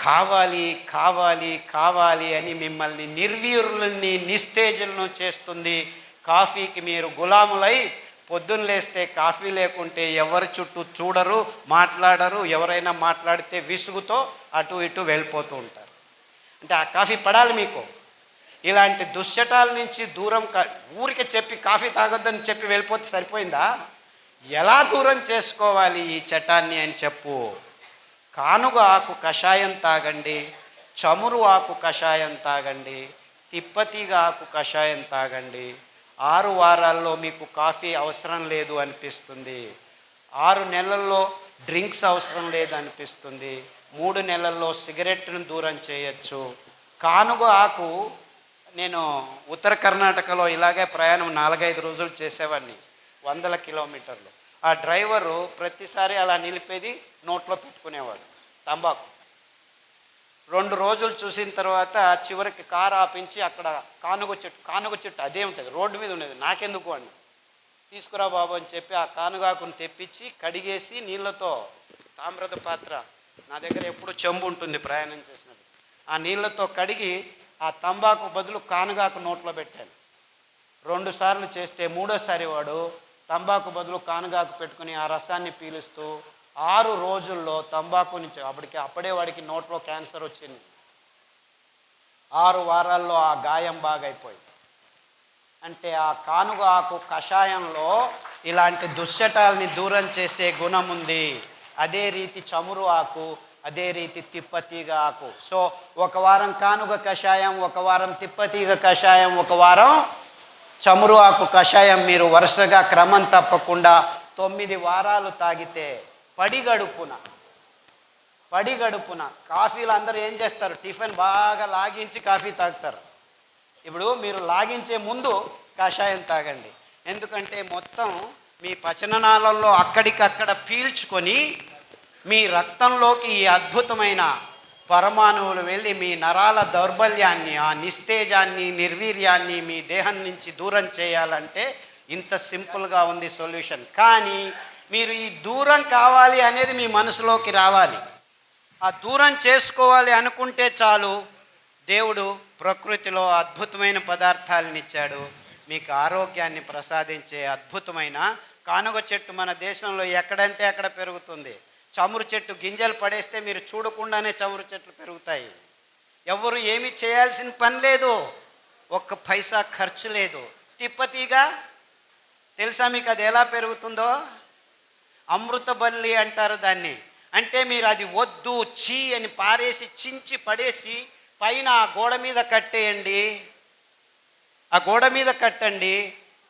[SPEAKER 2] కావాలి కావాలి కావాలి అని మిమ్మల్ని నిర్వీర్యులని, నిస్తేజులను చేస్తుంది. కాఫీకి మీరు గులాములై పొద్దున్న లేస్తే కాఫీ లేకుంటే ఎవరి చుట్టూ చూడరు, మాట్లాడరు. ఎవరైనా మాట్లాడితే విసుగుతో అటు ఇటు వెళ్ళిపోతూ ఉంటారు. అంటే ఆ కాఫీ పడాలి మీకు. ఇలాంటి దుశ్చటాల నుంచి దూరం ఊరికి చెప్పి కాఫీ తాగొద్దని చెప్పి వెళ్ళిపోతే సరిపోయిందా? ఎలా దూరం చేసుకోవాలి ఈ చటాన్ని అని చెప్పు. కానుగ ఆకు కషాయం తాగండి, చమురు ఆకు కషాయం తాగండి, తిప్పతీగ ఆకు కషాయం తాగండి. 6 వారాల్లో మీకు కాఫీ అవసరం లేదు అనిపిస్తుంది. 6 నెలల్లో డ్రింక్స్ అవసరం లేదు అనిపిస్తుంది. 3 నెలల్లో సిగరెట్ను దూరం చేయొచ్చు. కానుగ ఆకు, నేను ఉత్తర కర్ణాటకలో ఇలాగే ప్రయాణం 4-5 రోజులు చేసేవాడిని, 100 కిలోమీటర్లు. ఆ డ్రైవరు ప్రతిసారి అలా నిలిపేది, నోట్లో పెట్టుకునేవాడు తంబాకు. 2 రోజులు చూసిన తర్వాత చివరికి కారు ఆపించి అక్కడ కానుగ చెట్టు అదే ఉంటుంది, రోడ్డు మీద ఉండేది. నాకెందుకు అని, తీసుకురా బాబు అని చెప్పి ఆ కానుగాకును తెప్పించి కడిగేసి నీళ్ళతో, తామ్రద పాత్ర, నా దగ్గర ఎప్పుడు చెంబు ఉంటుంది ప్రయాణం చేసినప్పుడు, ఆ నీళ్ళతో కడిగి ఆ తంబాకు బదులు కానుగాకు నోట్లో పెట్టాను. 2 సార్లు చేస్తే 3వసారి వాడు తంబాకు బదులు కానుగాకు పెట్టుకుని ఆ రసాన్ని పీలుస్తూ 6 రోజుల్లో తంబాకు నుంచి అప్పుడే వాడికి నోట్లో క్యాన్సర్ వచ్చింది. 6 వారాల్లో ఆ గాయం బాగైపోయింది. అంటే ఆ కానుగ ఆకు కషాయంలో ఇలాంటి దుశ్చటాల్ని దూరం చేసే గుణం ఉంది. అదే రీతి చమురు ఆకు, అదే రీతి తిప్పతీగ ఆకు. సో 1 వారం కానుగ కషాయం, 1 వారం తిప్పతీగ కషాయం, 1 వారం చమురు ఆకు కషాయం మీరు వరుసగా క్రమం తప్పకుండా 9 వారాలు తాగితే పడిగడుపున కాఫీలు అందరూ ఏం చేస్తారు, టిఫిన్ బాగా లాగించి కాఫీ తాగుతారు. ఇప్పుడు మీరు లాగించే ముందు కషాయం తాగండి. ఎందుకంటే మొత్తం మీ పచననాళంలో అక్కడికక్కడ పీల్చుకొని మీ రక్తంలోకి ఈ అద్భుతమైన పరమాణువులు వెళ్ళి మీ నరాల దౌర్బల్యాన్ని, ఆ నిస్తేజాన్ని, నిర్వీర్యాన్ని మీ దేహం నుంచి దూరం చేయాలంటే ఇంత సింపుల్గా ఉంది సొల్యూషన్. కానీ మీరు ఈ దూరం కావాలి అనేది మీ మనసులోకి రావాలి. ఆ దూరం చేసుకోవాలి అనుకుంటే చాలు, దేవుడు ప్రకృతిలో అద్భుతమైన పదార్థాలను ఇచ్చాడు, మీకు ఆరోగ్యాన్ని ప్రసాదించే అద్భుతమైన కానుగ చెట్టు మన దేశంలో ఎక్కడంటే అక్కడ పెరుగుతుంది. చమురు చెట్టు గింజలు పడేస్తే మీరు చూడకుండానే చమురు చెట్లు పెరుగుతాయి. ఎవరు ఏమీ చేయాల్సిన పని లేదు, 1 పైసా ఖర్చు లేదు. తిప్పతీగ తెలుసా మీకు అది ఎలా పెరుగుతుందో? అమృత బల్లి అంటారు దాన్ని. అంటే మీరు అది వద్దు చీ అని పారేసి చించి పడేసి పైన ఆ గోడ మీద కట్టేయండి, ఆ గోడ మీద కట్టండి.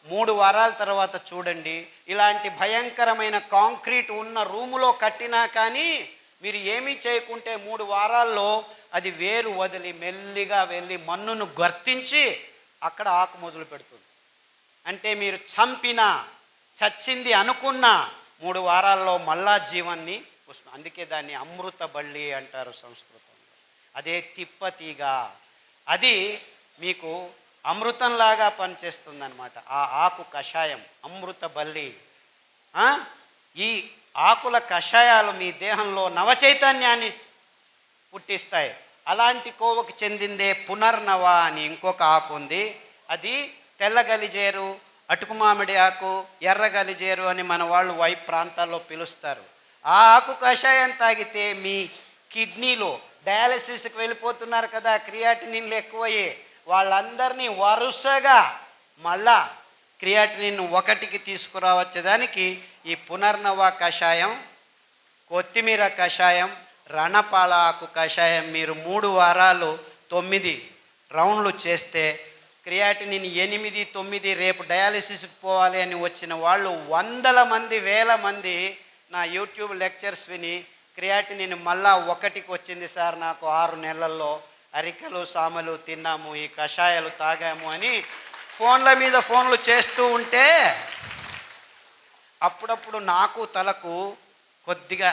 [SPEAKER 2] 3 వారాల తర్వాత చూడండి, ఇలాంటి భయంకరమైన కాంక్రీట్ ఉన్న రూములో కట్టినా కానీ మీరు ఏమీ చేయకుంటే 3 వారాల్లో అది వేరు వదిలి మెల్లిగా వెళ్ళి మన్నును గర్తించి అక్కడ ఆకు మొదలు పెడుతుంది. అంటే మీరు చచ్చింది అనుకున్న 3 వారాల్లో మళ్ళా జీవాన్ని వస్తుంది. అందుకే దాన్ని అమృత బల్లి అంటారు సంస్కృతంలో. అదే తిప్పతీగ, అది మీకు అమృతంలాగా పనిచేస్తుందన్నమాట. ఆ ఆకు కషాయం అమృత బల్లి. ఈ ఆకుల కషాయాలు మీ దేహంలో నవచైతన్యాన్ని పుట్టిస్తాయి. అలాంటి కోవకు చెందిందే పునర్నవ అని ఇంకొక ఆకు ఉంది. అది తెల్ల గలిజేరు, అటుకు మామిడి ఆకు, ఎర్ర గలిజేరు అని మన వాళ్ళు వైపు ప్రాంతాల్లో పిలుస్తారు. ఆ ఆకు కషాయం తాగితే మీ కిడ్నీలో డయాలసిస్కి వెళ్ళిపోతున్నారు కదా, క్రియాటినిన్లు ఎక్కువయ్యే వాళ్ళందరినీ వరుసగా మళ్ళా క్రియాటినిన్ 1కి తీసుకురావచ్చేదానికి ఈ పునర్నవ కషాయం, కొత్తిమీర కషాయం, రణపాల ఆకు కషాయం మీరు 3 వారాలు 9 రౌండ్లు చేస్తే క్రియాటినిన్ 8, 9, రేపు డయాలసిస్కి పోవాలి అని వచ్చిన వాళ్ళు 100 మంది 1000 మంది నా యూట్యూబ్ లెక్చర్స్ విని క్రియాటినిన్ మళ్ళా 1కి వచ్చింది సార్ నాకు 6 నెలల్లో, అరికలు సామలు తిన్నాము, ఈ కషాయాలు తాగాము అని ఫోన్ల మీద ఫోన్లు చేస్తూ ఉంటే అప్పుడప్పుడు నాకు తలకు కొద్దిగా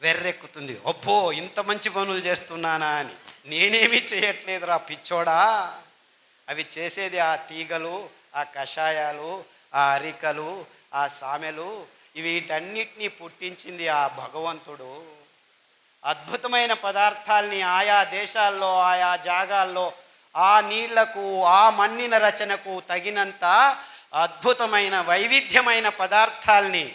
[SPEAKER 2] వెర్రెక్కుతుంది. అబ్బో ఇంత మంచి పనులు చేస్తున్నానా అని. నేనేమీ చేయట్లేదురా పిచ్చోడా, అవి చేసేది ఆ తీగలు, ఆ కషాయాలు, ఆ అరికలు, ఆ సామెలు, వీటన్నిటినీ పుట్టించింది ఆ భగవంతుడు. అద్భుతమైన పదార్థాల్ని ఆయా దేశాల్లో ఆయా జాగాల్లో ఆ నీళ్లకు ఆ మన్నిన రచనకు తగినంత అద్భుతమైన వైవిధ్యమైన పదార్థాల్ని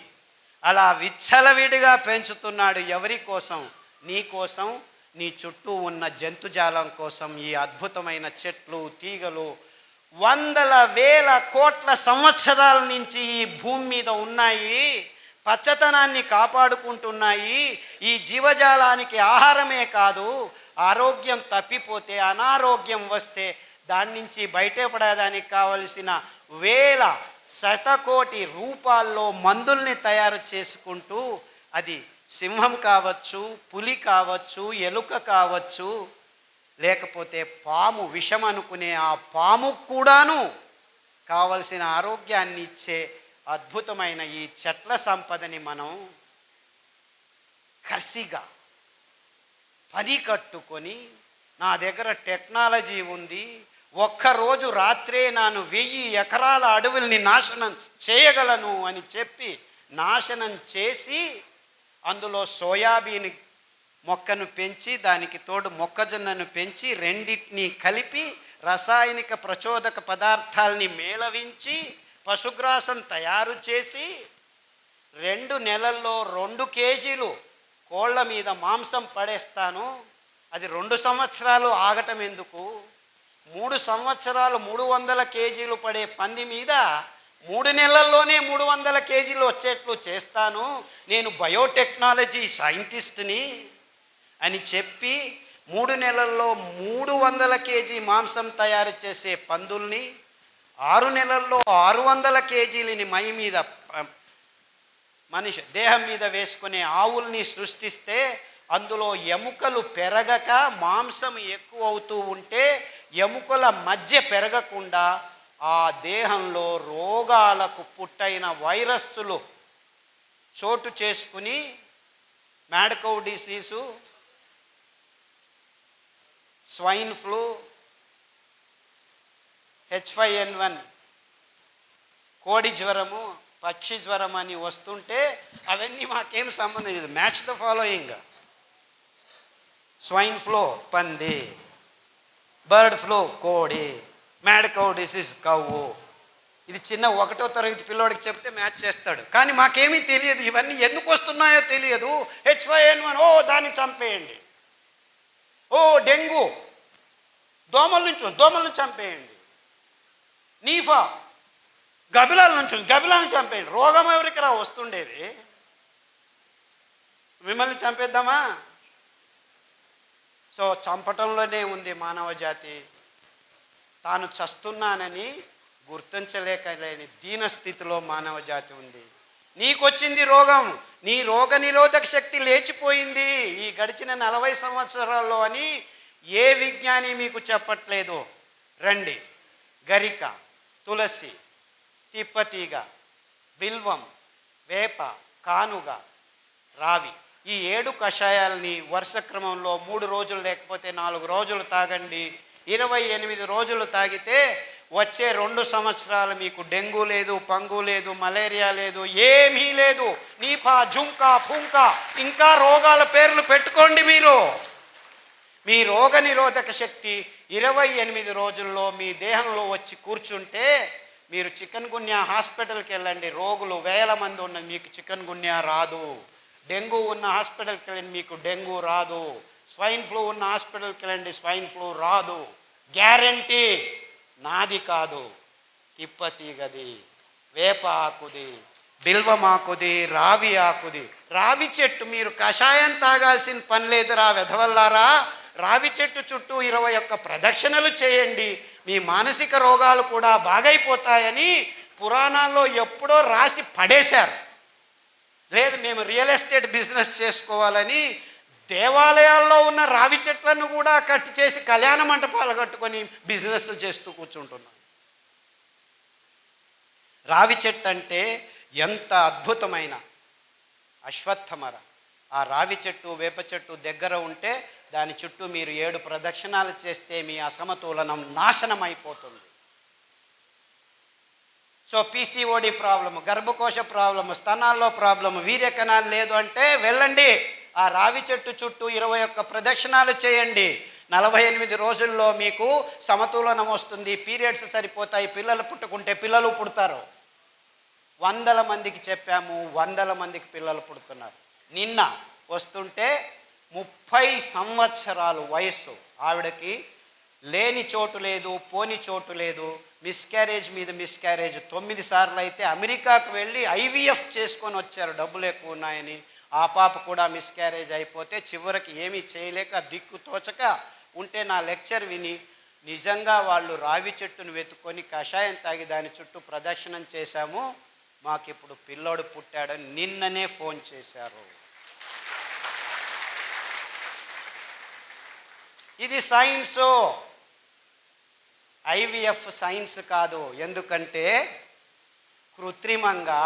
[SPEAKER 2] అలా విచ్చలవిడిగా పెంచుతున్నాడు. ఎవరి కోసం? నీ కోసం, నీ చుట్టూ ఉన్న జంతుజాలం కోసం ఈ అద్భుతమైన చెట్లు తీగలు వందల వేల కోట్ల సంవత్సరాల నుంచి ఈ భూమి మీద ఉన్నాయి, పచ్చతనాన్ని కాపాడుకుంటున్నాయి. ఈ జీవజాలానికి ఆహారమే కాదు, ఆరోగ్యం తప్పిపోతే, అనారోగ్యం వస్తే దాని నుంచి బయటపడడానికి కావలసిన వేల శతకోటి రూపాల్లో మందుల్ని తయారు చేసుకుంటూ, అది సింహం కావచ్చు, పులి కావచ్చు, ఎలుక కావచ్చు, లేకపోతే పాము, విషం అనుకునే ఆ పాము కూడాను కావలసిన ఆరోగ్యాన్ని ఇచ్చే అద్భుతమైన ఈ చెట్ల సంపదని మనం కసిగా పని కట్టుకొని, నా దగ్గర టెక్నాలజీ ఉంది, ఒక్కరోజు రాత్రే నేను 1000 ఎకరాల అడవుల్ని నాశనం చేయగలను అని చెప్పి నాశనం చేసి, అందులో సోయాబీన్ మొక్కను పెంచి, దానికి తోడు మొక్కజొన్నను పెంచి, రెండింటినీ కలిపి రసాయనిక ప్రచోదక పదార్థాలని మేళవించి పశుగ్రాసం తయారు చేసి 2 నెలల్లో 2 కేజీలు కోళ్ళ మీద మాంసం పడేస్తాను. అది 2 సంవత్సరాలు ఆగటం ఎందుకు? 3 సంవత్సరాలు 300 కేజీలు పడే పంది మీద 3 నెలల్లోనే 300 కేజీలు వచ్చేట్లు చేస్తాను. నేను బయోటెక్నాలజీ సైంటిస్ట్ని అని చెప్పి 3 నెలల్లో 300 కేజీ మాంసం తయారు చేసే పందుల్ని, 6 నెలల్లో 600 కేజీలని మై మీద, మనిషి దేహం మీద వేసుకునే ఆవుల్ని సృష్టిస్తే, అందులో ఎముకలు పెరగక మాంసం ఎక్కువ అవుతూ ఉంటే ఎముకల మధ్య పెరగకుండా ఆ దేహంలో రోగాలకు పుట్టైన వైరస్సులు చోటు చేసుకుని mad cow disease, swine flu, H5N1 కోడి జ్వరము, పక్షి జ్వరం అని వస్తుంటే అవన్నీ మాకేం సంబంధం లేదు. Match the following: swine flu పంది, బర్డ్ ఫ్లూ కోడి, మ్యాడ్ కౌ డిసీజ్ కవ్వు. ఇది చిన్న 1వ తరగతి పిల్లోడికి చెప్తే మ్యాచ్ చేస్తాడు. కానీ మాకేమీ తెలియదు, ఇవన్నీ ఎందుకు వస్తున్నాయో తెలియదు. H5N1, ఓ దాన్ని చంపేయండి. ఓ డెంగ్యూ, దోమలను చంపేయండి. నీఫా, గబిలాలను చంపేయండి. రోగం ఎవరికి రా వస్తుండేది? మిమ్మల్ని చంపేద్దామా? సో చంపటంలోనే ఉంది మానవ జాతి. తాను చస్తున్నానని గుర్తించలేకలేని దీనస్థితిలో మానవ జాతి ఉంది. నీకొచ్చింది రోగం, నీ రోగ నిరోధక శక్తి లేచిపోయింది ఈ గడిచిన 40 సంవత్సరాల్లో అని ఏ విజ్ఞాని మీకు చెప్పట్లేదు. రండి, గరిక, తులసి, తిప్పతీగ, బిల్వం, వేప, కానుగ, రావి, ఈ 7 కషాయాలని వరుస క్రమంలో 3 రోజులు లేకపోతే 4 రోజులు తాగండి. 28 రోజులు తాగితే వచ్చే 2 సంవత్సరాలు మీకు డెంగ్యూ లేదు, పంగు లేదు, మలేరియా లేదు, ఏమీ లేదు. నీపా, జుంకా, ఫుంకా, ఇంకా రోగాల పేర్లు పెట్టుకోండి. మీ రోగ నిరోధక శక్తి 28 రోజుల్లో మీ దేహంలో వచ్చి కూర్చుంటే, మీరు చికెన్ గున్యా హాస్పిటల్కి వెళ్ళండి, రోగులు వేల మంది ఉన్నది, మీకు చికెన్ గున్యా రాదు. డెంగ్యూ ఉన్న హాస్పిటల్కి వెళ్ళండి, మీకు డెంగ్యూ రాదు. స్వైన్ ఫ్లూ ఉన్న హాస్పిటల్కి వెళ్ళండి, స్వైన్ ఫ్లూ రాదు. గ్యారంటీ. నాది కాదు, తిప్పతీగది, వేప ఆకుది, బిల్వమాకుది, రావి ఆకుది. రావి చెట్టు మీరు కషాయం తాగాల్సిన పని లేదురా వెధవల్లారా. రావి చెట్టు చుట్టూ 21 ప్రదక్షిణలు చేయండి, మీ మానసిక రోగాలు కూడా బాగైపోతాయని పురాణాల్లో ఎప్పుడో రాసి పడేశారు. లేదు మేము రియల్ ఎస్టేట్ బిజినెస్ చేసుకోవాలని దేవాలయాల్లో ఉన్న రావి చెట్లను కూడా కట్ చేసి కళ్యాణ మంటపాలు కట్టుకొని బిజినెస్లు చేస్తూ కూర్చుంటున్నాం. రావి చెట్టు అంటే ఎంత అద్భుతమైన అశ్వత్థమర. ఆ రావి చెట్టు, వేప చెట్టు దగ్గర ఉంటే దాని చుట్టూ మీరు 7 ప్రదక్షిణాలు చేస్తే మీ అసమతులనం నాశనం అయిపోతుంది. సో పీసీఓడి ప్రాబ్లము, గర్భకోశ ప్రాబ్లము, స్తనాల్లో ప్రాబ్లము, వీర్యకణాలు లేదు అంటే వెళ్ళండి, ఆ రావి చెట్టు చుట్టూ 21 ప్రదక్షిణాలు చేయండి. 48 రోజుల్లో మీకు సమతులనం వస్తుంది, పీరియడ్స్ సరిపోతాయి, పిల్లలు పుట్టుకుంటే పిల్లలు పుడతారు. 100 మందికి చెప్పాము, 100 మందికి పిల్లలు పుడుతున్నారు. నిన్న వస్తుంటే 30 సంవత్సరాలు వయస్సు. ఆవిడకి లేని చోటు లేదు, పోని చోటు లేదు, మిస్క్యారేజ్ మీద మిస్క్యారేజ్ 9 సార్లు అయితే అమెరికాకు వెళ్ళి ఐవీఎఫ్ చేసుకొని వచ్చారు, డబ్బులు ఎక్కువ ఉన్నాయని. ఆ పాప కూడా మిస్క్యారేజ్ అయిపోతే చివరికి ఏమీ చేయలేక దిక్కు తోచక ఉంటే నా లెక్చర్ విని నిజంగా వాళ్ళు రావి చెట్టును వెతుక్కొని కషాయం తాగి దాని చుట్టూ ప్రదక్షిణం చేశాము, మాకు ఇప్పుడు పిల్లోడు పుట్టాడని నిన్ననే ఫోన్ చేశారు. ఇది సైన్సు, ఐవీఎఫ్ సైన్స్ కాదు. ఎందుకంటే కృత్రిమంగా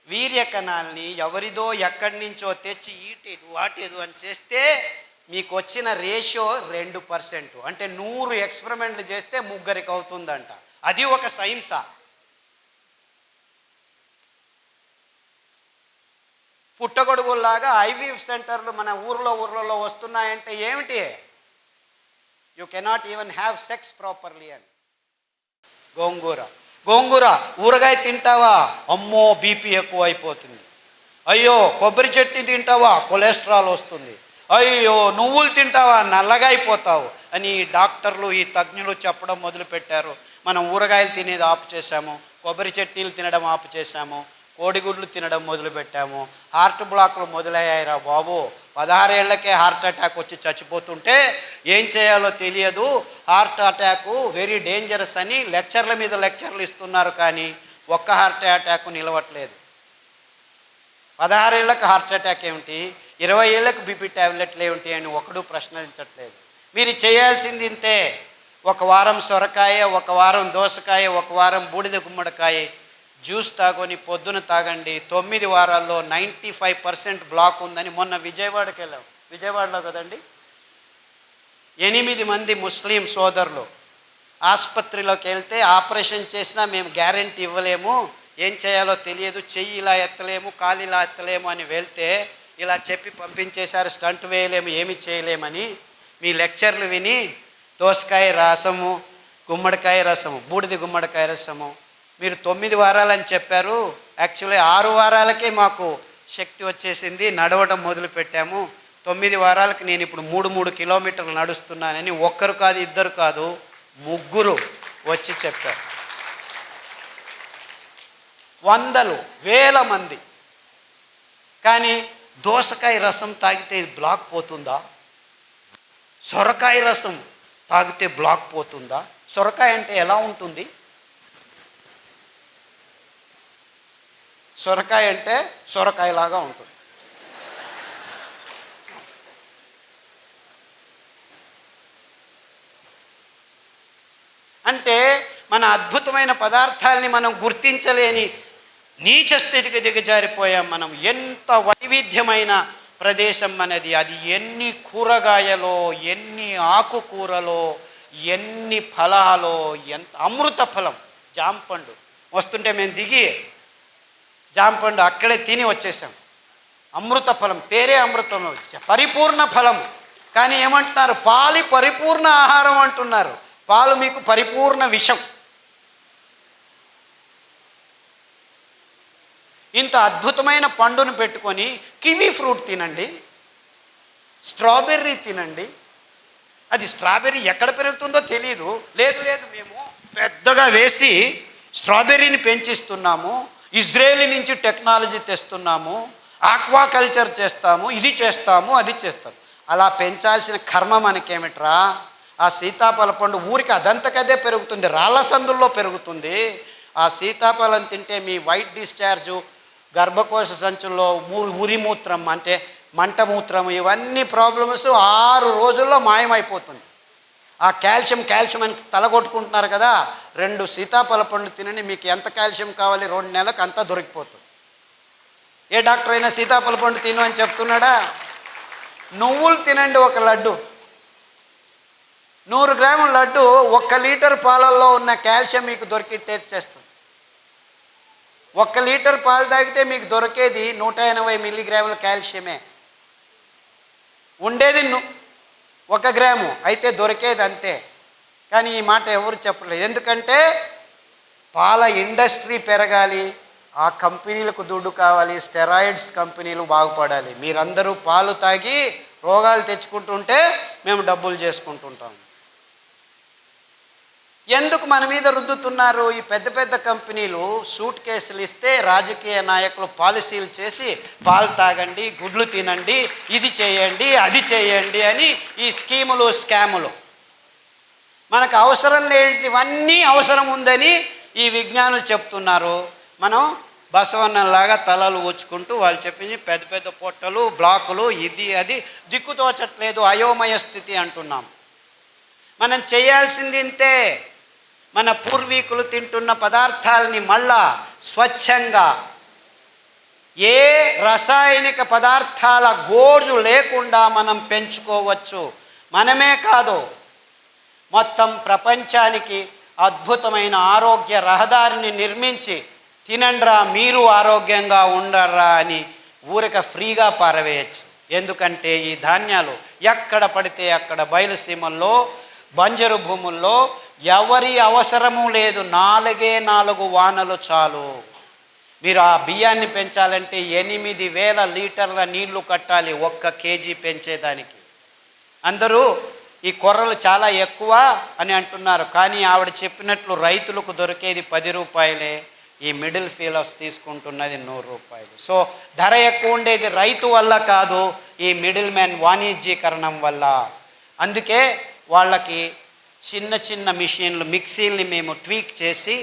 [SPEAKER 2] వీర్యకణాల్ని ఎవరిదో ఎక్కడి నుంచో తెచ్చి ఈటేదు వాటేదు అని చేస్తే మీకు వచ్చిన రేషియో 2%. అంటే 100 ఎక్స్పెరిమెంట్లు చేస్తే 3 అవుతుందంట. అది ఒక సైన్సా? పుట్టగొడుగుల్లాగా ఐవీఎఫ్ సెంటర్లు మన ఊర్లలో వస్తున్నాయంటే ఏమిటి? You cannot even have sex properly అని. గోంగూర ఊరగాయ తింటావా? అమ్మో బీపీ ఎక్కువ అయిపోతుంది. అయ్యో కొబ్బరి చట్నీ తింటావా? కొలెస్ట్రాల్ వస్తుంది. అయ్యో నువ్వులు తింటావా? నల్లగా అయిపోతావు అని ఈ డాక్టర్లు, ఈ తజ్ఞులు చెప్పడం మొదలుపెట్టారు. మనం ఊరగాయలు తినేది ఆపు చేశాము, కొబ్బరి చట్నీలు తినడం ఆపు చేశాము, కోడిగుడ్లు తినడం మొదలుపెట్టాము. హార్ట్ బ్లాక్లు మొదలయ్యాయిరా బాబు. 16 ఏళ్లకే హార్ట్ అటాక్ వచ్చి చచ్చిపోతుంటే ఏం చేయాలో తెలియదు. హార్ట్ అటాక్ వెరీ డేంజరస్ అని లెక్చర్ల మీద లెక్చర్లు ఇస్తున్నారు, కానీ ఒక్క హార్ట్ అటాక్ నిలవట్లేదు. 16 ఏళ్లకు హార్ట్ అటాక్ ఏమిటి, 20 ఏళ్లకు బీపీ ట్యాబ్లెట్లు ఏమిటి అని ఒకడు ప్రశ్నించట్లేదు. మీరు చేయాల్సింది ఇంతే. 1 వారం సొరకాయ, 1 వారం దోసకాయ, 1 వారం బూడిద గుమ్మడికాయ జ్యూస్ తాగొని పొద్దున తాగండి. 9 వారాల్లో 95% బ్లాక్ ఉందని మొన్న విజయవాడకి వెళ్ళాం. విజయవాడలో కదండి, 8 మంది ముస్లిం సోదరులు ఆసుపత్రిలోకి వెళ్తే ఆపరేషన్ చేసినా మేము గ్యారెంటీ ఇవ్వలేము, ఏం చేయాలో తెలియదు, చెయ్యి ఇలా ఎత్తలేము, కాలు ఇలా ఎత్తలేము అని వెళ్తే ఇలా చెప్పి పంపించేశారు. స్టంట్ వేయలేము, ఏమి చేయలేమని. మీ లెక్చర్లు విని దోసకాయ రసము, గుమ్మడికాయ రసము, బూడిద గుమ్మడికాయ రసము మీరు 9 వారాలని చెప్పారు. యాక్చువల్లీ 6 వారాలకే మాకు శక్తి వచ్చేసింది, నడవడం మొదలు పెట్టాము. 9 వారాలకు నేను ఇప్పుడు 3 కిలోమీటర్లు నడుస్తున్నానని ఒక్కరు కాదు, ఇద్దరు కాదు, 3 వచ్చి చెప్పారు. వందలు వేల మంది. కానీ దోసకాయ రసం తాగితే బ్లాక్ పోతుందా? సొరకాయ రసం తాగితే బ్లాక్ పోతుందా? సొరకాయ అంటే ఎలా ఉంటుంది? సొరకాయ అంటే సొరకాయలాగా ఉంటుంది. అంటే మన అద్భుతమైన పదార్థాలని మనం గుర్తించలేని నీచ స్థితికి దిగజారిపోయాం మనం. ఎంత వైవిధ్యమైన ప్రదేశం మనది. అది ఎన్ని కూరగాయలో, ఎన్ని ఆకుకూరలో, ఎన్ని ఫలాలో, ఎంత అమృత ఫలం. జాంపండు వస్తుంటే మేము దిగి జాంపండు అక్కడే తిని వచ్చేసాం. అమృత ఫలం, పేరే అమృతం, పరిపూర్ణ ఫలం. కానీ ఏమంటున్నారు? పాలు పరిపూర్ణ ఆహారం అంటున్నారు. పాలు మీకు పరిపూర్ణ విషం. ఇంత అద్భుతమైన పండును పెట్టుకొని కివీ ఫ్రూట్ తినండి, స్ట్రాబెర్రీ తినండి. అది స్ట్రాబెర్రీ ఎక్కడ పెరుగుతుందో తెలియదు. లేదు మేము పెద్దగా వేసి స్ట్రాబెర్రీని పెంచిస్తున్నాము, ఇజ్రాయేల్ నుంచి టెక్నాలజీ తెస్తున్నాము, ఆక్వాకల్చర్ చేస్తాము, ఇది చేస్తాము, అది చేస్తాము. అలా పెంచాల్సిన కర్మ మనకేమిట్రా? ఆ సీతాఫల పండు ఊరికి అదంతకదే పెరుగుతుంది, రాళ్ళ సందుల్లో పెరుగుతుంది. ఆ సీతాఫలం తింటే మీ వైట్ డిశ్చార్జు, గర్భకోశ సంచుల్లో ఉరిమూత్రం అంటే మంటమూత్రం, ఇవన్నీ ప్రాబ్లమ్స్ 6 రోజుల్లో మాయమైపోతుంది. ఆ కాల్షియం అని తలగొట్టుకుంటున్నారు కదా, 2 సీతాఫల పండ్లు తినండి, మీకు ఎంత కాల్షియం కావాలి 2 నెలలకు అంతా దొరికిపోతుంది. ఏ డాక్టర్ అయినా సీతాఫల పండు తిను అని చెప్తున్నాడా? నువ్వులు తినండి, 1 లడ్డు, 100 గ్రాముల లడ్డు 1 లీటర్ పాలల్లో ఉన్న కాల్షియం మీకు దొరికి టేస్ట్ చేస్తుంది. 1 లీటర్ పాలు తాగితే మీకు దొరికేది 180 మిల్లీగ్రాముల కాల్షియమే. ఉండేది 1 గ్రాము, అయితే దొరికేది అంతే. కానీ ఈ మాట ఎవరు చెప్పలేదు. ఎందుకంటే పాల ఇండస్ట్రీ పెరగాలి, ఆ కంపెనీలకు దుడ్డు కావాలి, స్టెరాయిడ్స్ కంపెనీలు బాగుపడాలి. మీరందరూ పాలు తాగి రోగాలు తెచ్చుకుంటుంటే మేము డబ్బులు చేసుకుంటుంటాం. ఎందుకు మన మీద రుద్దుతున్నారు? ఈ పెద్ద పెద్ద కంపెనీలు సూట్ కేసులు ఇస్తే రాజకీయ నాయకులు పాలసీలు చేసి పాలు తాగండి, గుడ్లు తినండి, ఇది చేయండి, అది చేయండి అని ఈ స్కీములు, స్కాములు. మనకు అవసరం లేనివన్నీ అవసరం ఉందని ఈ విజ్ఞానులు చెప్తున్నారు. మనం బసవన్నలాగా తలలు ఊచుకుంటూ వాళ్ళు చెప్పింది పెద్ద పెద్ద పొట్టలు, బ్లాకులు, ఇది అది దిక్కుతోచట్లేదు, అయోమయ స్థితి అంటున్నాం. మనం చేయాల్సింది ఇంతే. మన పూర్వీకులు తింటున్న పదార్థాలని మళ్ళా స్వచ్ఛంగా, ఏ రసాయనిక పదార్థాల గోజు లేకుండా మనం పెంచుకోవచ్చు. మనమే కాదు, మొత్తం ప్రపంచానికి అద్భుతమైన ఆరోగ్య రహదారిని నిర్మించి తినండ్రా మీరు ఆరోగ్యంగా ఉండర్రా అని ఊరిక ఫ్రీగా పారవేయచ్చు. ఎందుకంటే ఈ ధాన్యాలు ఎక్కడ పడితే అక్కడ బయలుసీమల్లో, బంజరు భూముల్లో ఎవరి అవసరము లేదు. 4 వానలు చాలు. మీరు ఆ బియ్యాన్ని పెంచాలంటే 8,000 లీటర్ల నీళ్లు కట్టాలి 1 కేజీ పెంచేదానికి. అందరూ ఈ కొర్రలు చాలా ఎక్కువ అని అంటున్నారు, కానీ ఆవిడ చెప్పినట్లు రైతులకు దొరికేది 10 రూపాయలే, ఈ మిడిల్ ఫీలర్స్ తీసుకుంటున్నది 100 రూపాయలు. సో ధర ఎక్కువ ఉండేది రైతు వల్ల కాదు, ఈ మిడిల్ మ్యాన్ వాణిజ్యీకరణం వల్ల. అందుకే వాళ్ళకి చిన్న చిన్న మిషన్లు, మిక్సీల్ని మేము ట్వీక్ చేసి,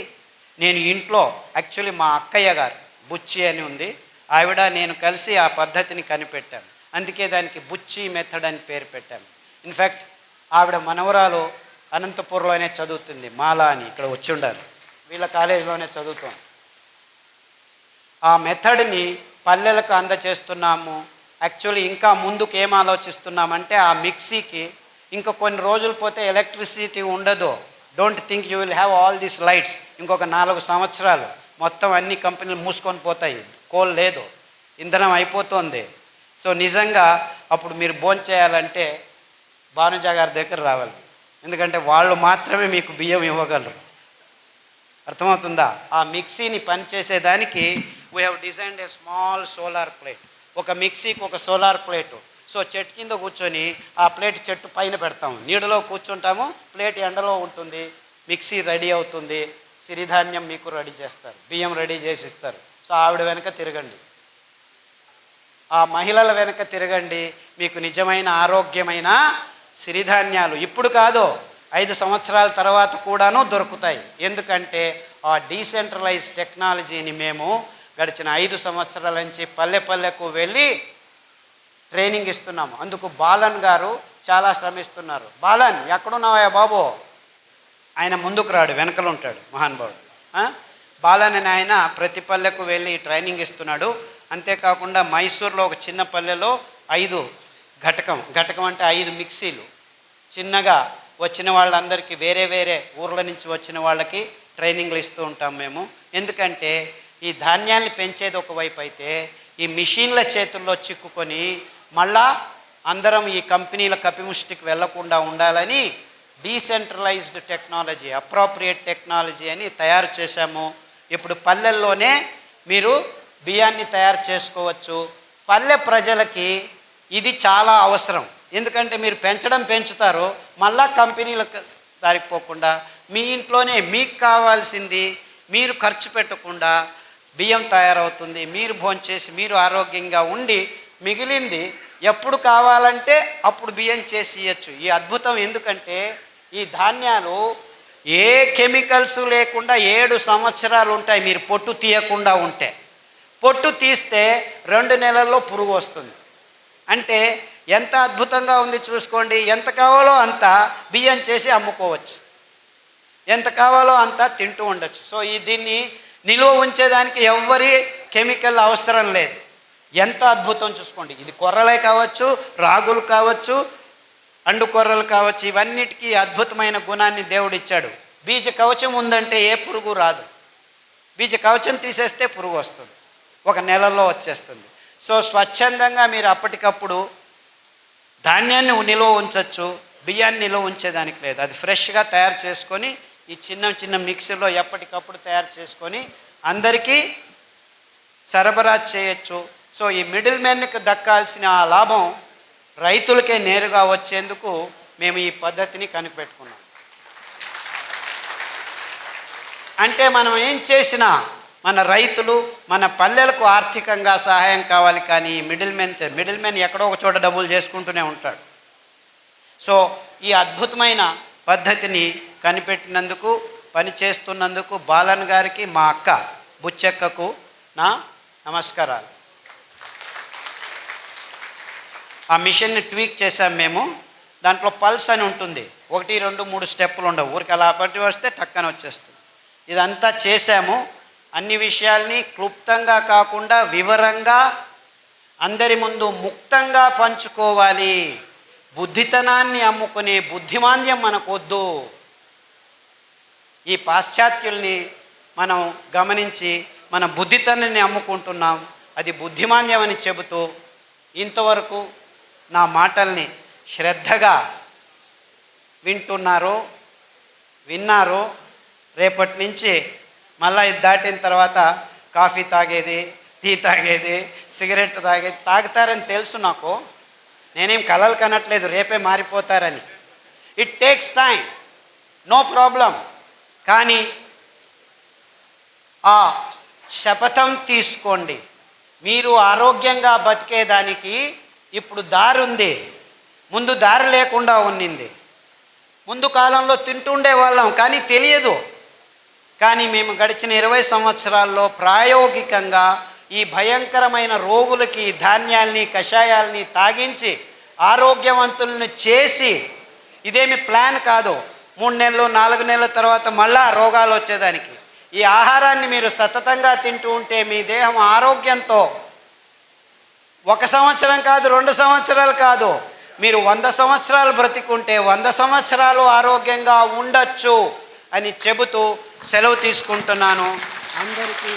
[SPEAKER 2] నేను ఇంట్లో యాక్చువల్లీ మా అక్కయ్య గారు బుచ్చి అని ఉంది, ఆవిడ నేను కలిసి ఆ పద్ధతిని కనిపెట్టాను. అందుకే దానికి బుచ్చి మెథడ్ అని పేరు పెట్టాను. ఇన్ఫ్యాక్ట్ ఆవిడ మనవరాలు అనంతపూర్లోనే చదువుతుంది, మాలా అని, ఇక్కడ వచ్చి ఉండాలి, వీళ్ళ కాలేజీలోనే చదువుతాం. ఆ మెథడ్ని పల్లెలకు అందచేస్తున్నాము. యాక్చువల్లీ ఇంకా ముందుకు ఏం ఆలోచిస్తున్నామంటే, ఆ మిక్సీకి ఇంకా కొన్ని రోజులు పోతే ఎలక్ట్రిసిటీ ఉండదు. Don't think you will have all these lights. ఇంకొక 4 సంవత్సరాలు మొత్తం అన్ని కంపెనీలు మూసుకొని పోతాయి, కోల్ లేదు, ఇంధనం అయిపోతుంది. సో నిజంగా అప్పుడు మీరు భోంచేయాలంటే భానుజ గారి దగ్గర రావాలి, ఎందుకంటే వాళ్ళు మాత్రమే మీకు బియ్యం ఇవ్వగలరు. అర్థమవుతుందా? ఆ మిక్సీని పనిచేసేదానికి we have designed a small solar plate. ఒక మిక్సీకి ఒక సోలార్ ప్లేటు. సో చెట్టు కింద కూర్చొని ఆ ప్లేట్ చెట్టు పైన పెడతాము, నీడలో కూర్చుంటాము, ప్లేట్ ఎండలో ఉంటుంది, మిక్సీ రెడీ అవుతుంది, సిరిధాన్యం మీకు రెడీ చేస్తారు, బియ్యం రెడీ చేసి ఇస్తారు. సో ఆవిడ వెనక తిరగండి, ఆ మహిళల వెనక తిరగండి, మీకు నిజమైన ఆరోగ్యమైన సిరిధాన్యాలు ఇప్పుడు కాదు 5 సంవత్సరాల తర్వాత కూడాను దొరుకుతాయి. ఎందుకంటే ఆ డీసెంట్రలైజ్ టెక్నాలజీని మేము గడిచిన 5 సంవత్సరాల నుంచి పల్లె పల్లెకు వెళ్ళి ట్రైనింగ్ ఇస్తున్నాము. అందుకు బాలన్ గారు చాలా శ్రమిస్తున్నారు. బాలన్ ఎక్కడున్నావా బాబు? ఆయన ముందుకు రాడు, వెనకలు ఉంటాడు మహానుభావుడు. బాలన్ అని ఆయన ప్రతి పల్లెకు వెళ్ళి ట్రైనింగ్ ఇస్తున్నాడు. అంతేకాకుండా మైసూర్లో ఒక చిన్న పల్లెలో 5 ఘటకం అంటే 5 మిక్సీలు చిన్నగా వచ్చిన వాళ్ళందరికీ, వేరే వేరే ఊర్ల నుంచి వచ్చిన వాళ్ళకి ట్రైనింగ్లు ఇస్తూ ఉంటాం మేము. ఎందుకంటే ఈ ధాన్యాన్ని పెంచేది ఒకవైపు అయితే, ఈ మిషన్ల చేతుల్లో చిక్కుకొని మళ్ళా అందరం ఈ కంపెనీల కపిముష్టికి వెళ్లకుండా ఉండాలని డీసెంట్రలైజ్డ్ టెక్నాలజీ, అప్రోప్రియేట్ టెక్నాలజీ అని తయారు చేశాము. ఇప్పుడు పల్లెల్లోనే మీరు బియ్యాన్ని తయారు చేసుకోవచ్చు. పల్లె ప్రజలకి ఇది చాలా అవసరం. ఎందుకంటే మీరు పెంచుతారు, మళ్ళా కంపెనీలకు దారికి పోకుండా మీ ఇంట్లోనే మీకు కావాల్సింది మీరు ఖర్చు పెట్టకుండా బియ్యం తయారవుతుంది. మీరు భోంచేసి మీరు ఆరోగ్యంగా ఉండి మిగిలింది ఎప్పుడు కావాలంటే అప్పుడు బియ్యం చేసి ఇవ్వచ్చు. ఈ అద్భుతం ఎందుకంటే ఈ ధాన్యాలు ఏ కెమికల్స్ లేకుండా 7 సంవత్సరాలు ఉంటాయి. మీరు పొట్టు తీయకుండా ఉంటే, పొట్టు తీస్తే 2 నెలల్లో పురుగు వస్తుంది. అంటే ఎంత అద్భుతంగా ఉంది చూసుకోండి. ఎంత కావాలో అంత బియ్యం చేసి అమ్ముకోవచ్చు, ఎంత కావాలో అంత తింటూ ఉండొచ్చు. సో దీన్ని నిలువ ఉంచేదానికి ఎవ్వరి కెమికల్ అవసరం లేదు. ఎంత అద్భుతం చూసుకోండి. ఇది కొర్రలే కావచ్చు, రాగులు కావచ్చు, అండు కొర్రలు కావచ్చు, ఇవన్నిటికీ అద్భుతమైన గుణాన్ని దేవుడు ఇచ్చాడు. బీజ కవచం ఉందంటే ఏ పురుగు రాదు. బీజ కవచం తీసేస్తే పురుగు వస్తుంది, 1 నెలలో వచ్చేస్తుంది. సో స్వచ్ఛందంగా మీరు అప్పటికప్పుడు ధాన్యాన్ని నిలువ ఉంచవచ్చు, బియ్యాన్ని నిలువ ఉంచేదానికి లేదు. అది ఫ్రెష్గా తయారు చేసుకొని ఈ చిన్న చిన్న మిక్సీలో ఎప్పటికప్పుడు తయారు చేసుకొని అందరికీ సరఫరా చేయొచ్చు. సో ఈ మిడిల్ మ్యాన్కి దక్కాల్సిన ఆ లాభం రైతులకే నేరుగా వచ్చేందుకు మేము ఈ పద్ధతిని కనిపెట్టుకున్నాం. అంటే మనం ఏం చేసినా మన రైతులు, మన పల్లెలకు ఆర్థికంగా సహాయం కావాలి, కానీ మిడిల్ మ్యాన్ ఎక్కడో ఒక చోట డబ్బులు చేసుకుంటూనే ఉంటాడు. సో ఈ అద్భుతమైన పద్ధతిని కనిపెట్టినందుకు, పనిచేస్తున్నందుకు బాలన్ గారికి, మా అక్క బుచ్చెక్కకు నా నమస్కారాలు. ఆ మిషన్ని ట్వీక్ చేసాం మేము. దాంట్లో పల్స్ అని ఉంటుంది, 1, 2, 3 స్టెప్పులు ఉండవు, ఊరికి అలా పట్టి వస్తే టక్కన వచ్చేస్తుంది. ఇదంతా చేశాము. అన్ని విషయాల్ని క్లుప్తంగా కాకుండా వివరంగా అందరి ముందు ముక్తంగా పంచుకోవాలి. బుద్ధితనాన్ని అమ్ముకునే బుద్ధిమాంద్యం మనకొద్దు. ఈ పాశ్చాత్యుల్ని మనం గమనించి మన బుద్ధితనాన్ని అమ్ముకుంటున్నాం, అది బుద్ధిమాంద్యం అని చెబుతూ ఇంతవరకు నా మాటల్ని శ్రద్ధగా విన్నారు. రేపటి నుంచి మళ్ళీ ఇది దాటిన తర్వాత కాఫీ తాగేది, టీ తాగేది, సిగరెట్ తాగేది తాగుతారని తెలుసు నాకు. నేనేం కలలు కనట్లేదు రేపే మారిపోతారని. It takes time, no problem. కానీ ఆ శపథం తీసుకోండి. మీరు ఆరోగ్యంగా బతికేదానికి ఇప్పుడు దారి ఉంది, ముందు దారి లేకుండా ఉన్నింది. ముందు కాలంలో తింటుండే వాళ్ళం కానీ తెలియదు. కానీ మేము గడిచిన 20 సంవత్సరాల్లో ప్రాయోగికంగా ఈ భయంకరమైన రోగులకి ధాన్యాల్ని, కషాయాల్ని తాగించి ఆరోగ్యవంతులను చేసి, ఇదేమి ప్లాన్ కాదు, 3 నెలలు 4 నెలల తర్వాత మళ్ళా రోగాలు వచ్చేదానికి. ఈ ఆహారాన్ని మీరు సతతంగా తింటూ ఉంటే మీ దేహం ఆరోగ్యంతో 1 సంవత్సరం కాదు, 2 సంవత్సరాలు కాదు, మీరు 100 సంవత్సరాలు బ్రతికుంటే 100 సంవత్సరాలు ఆరోగ్యంగా ఉండొచ్చు అని చెబుతూ సెలవు తీసుకుంటున్నాను. అందరికీ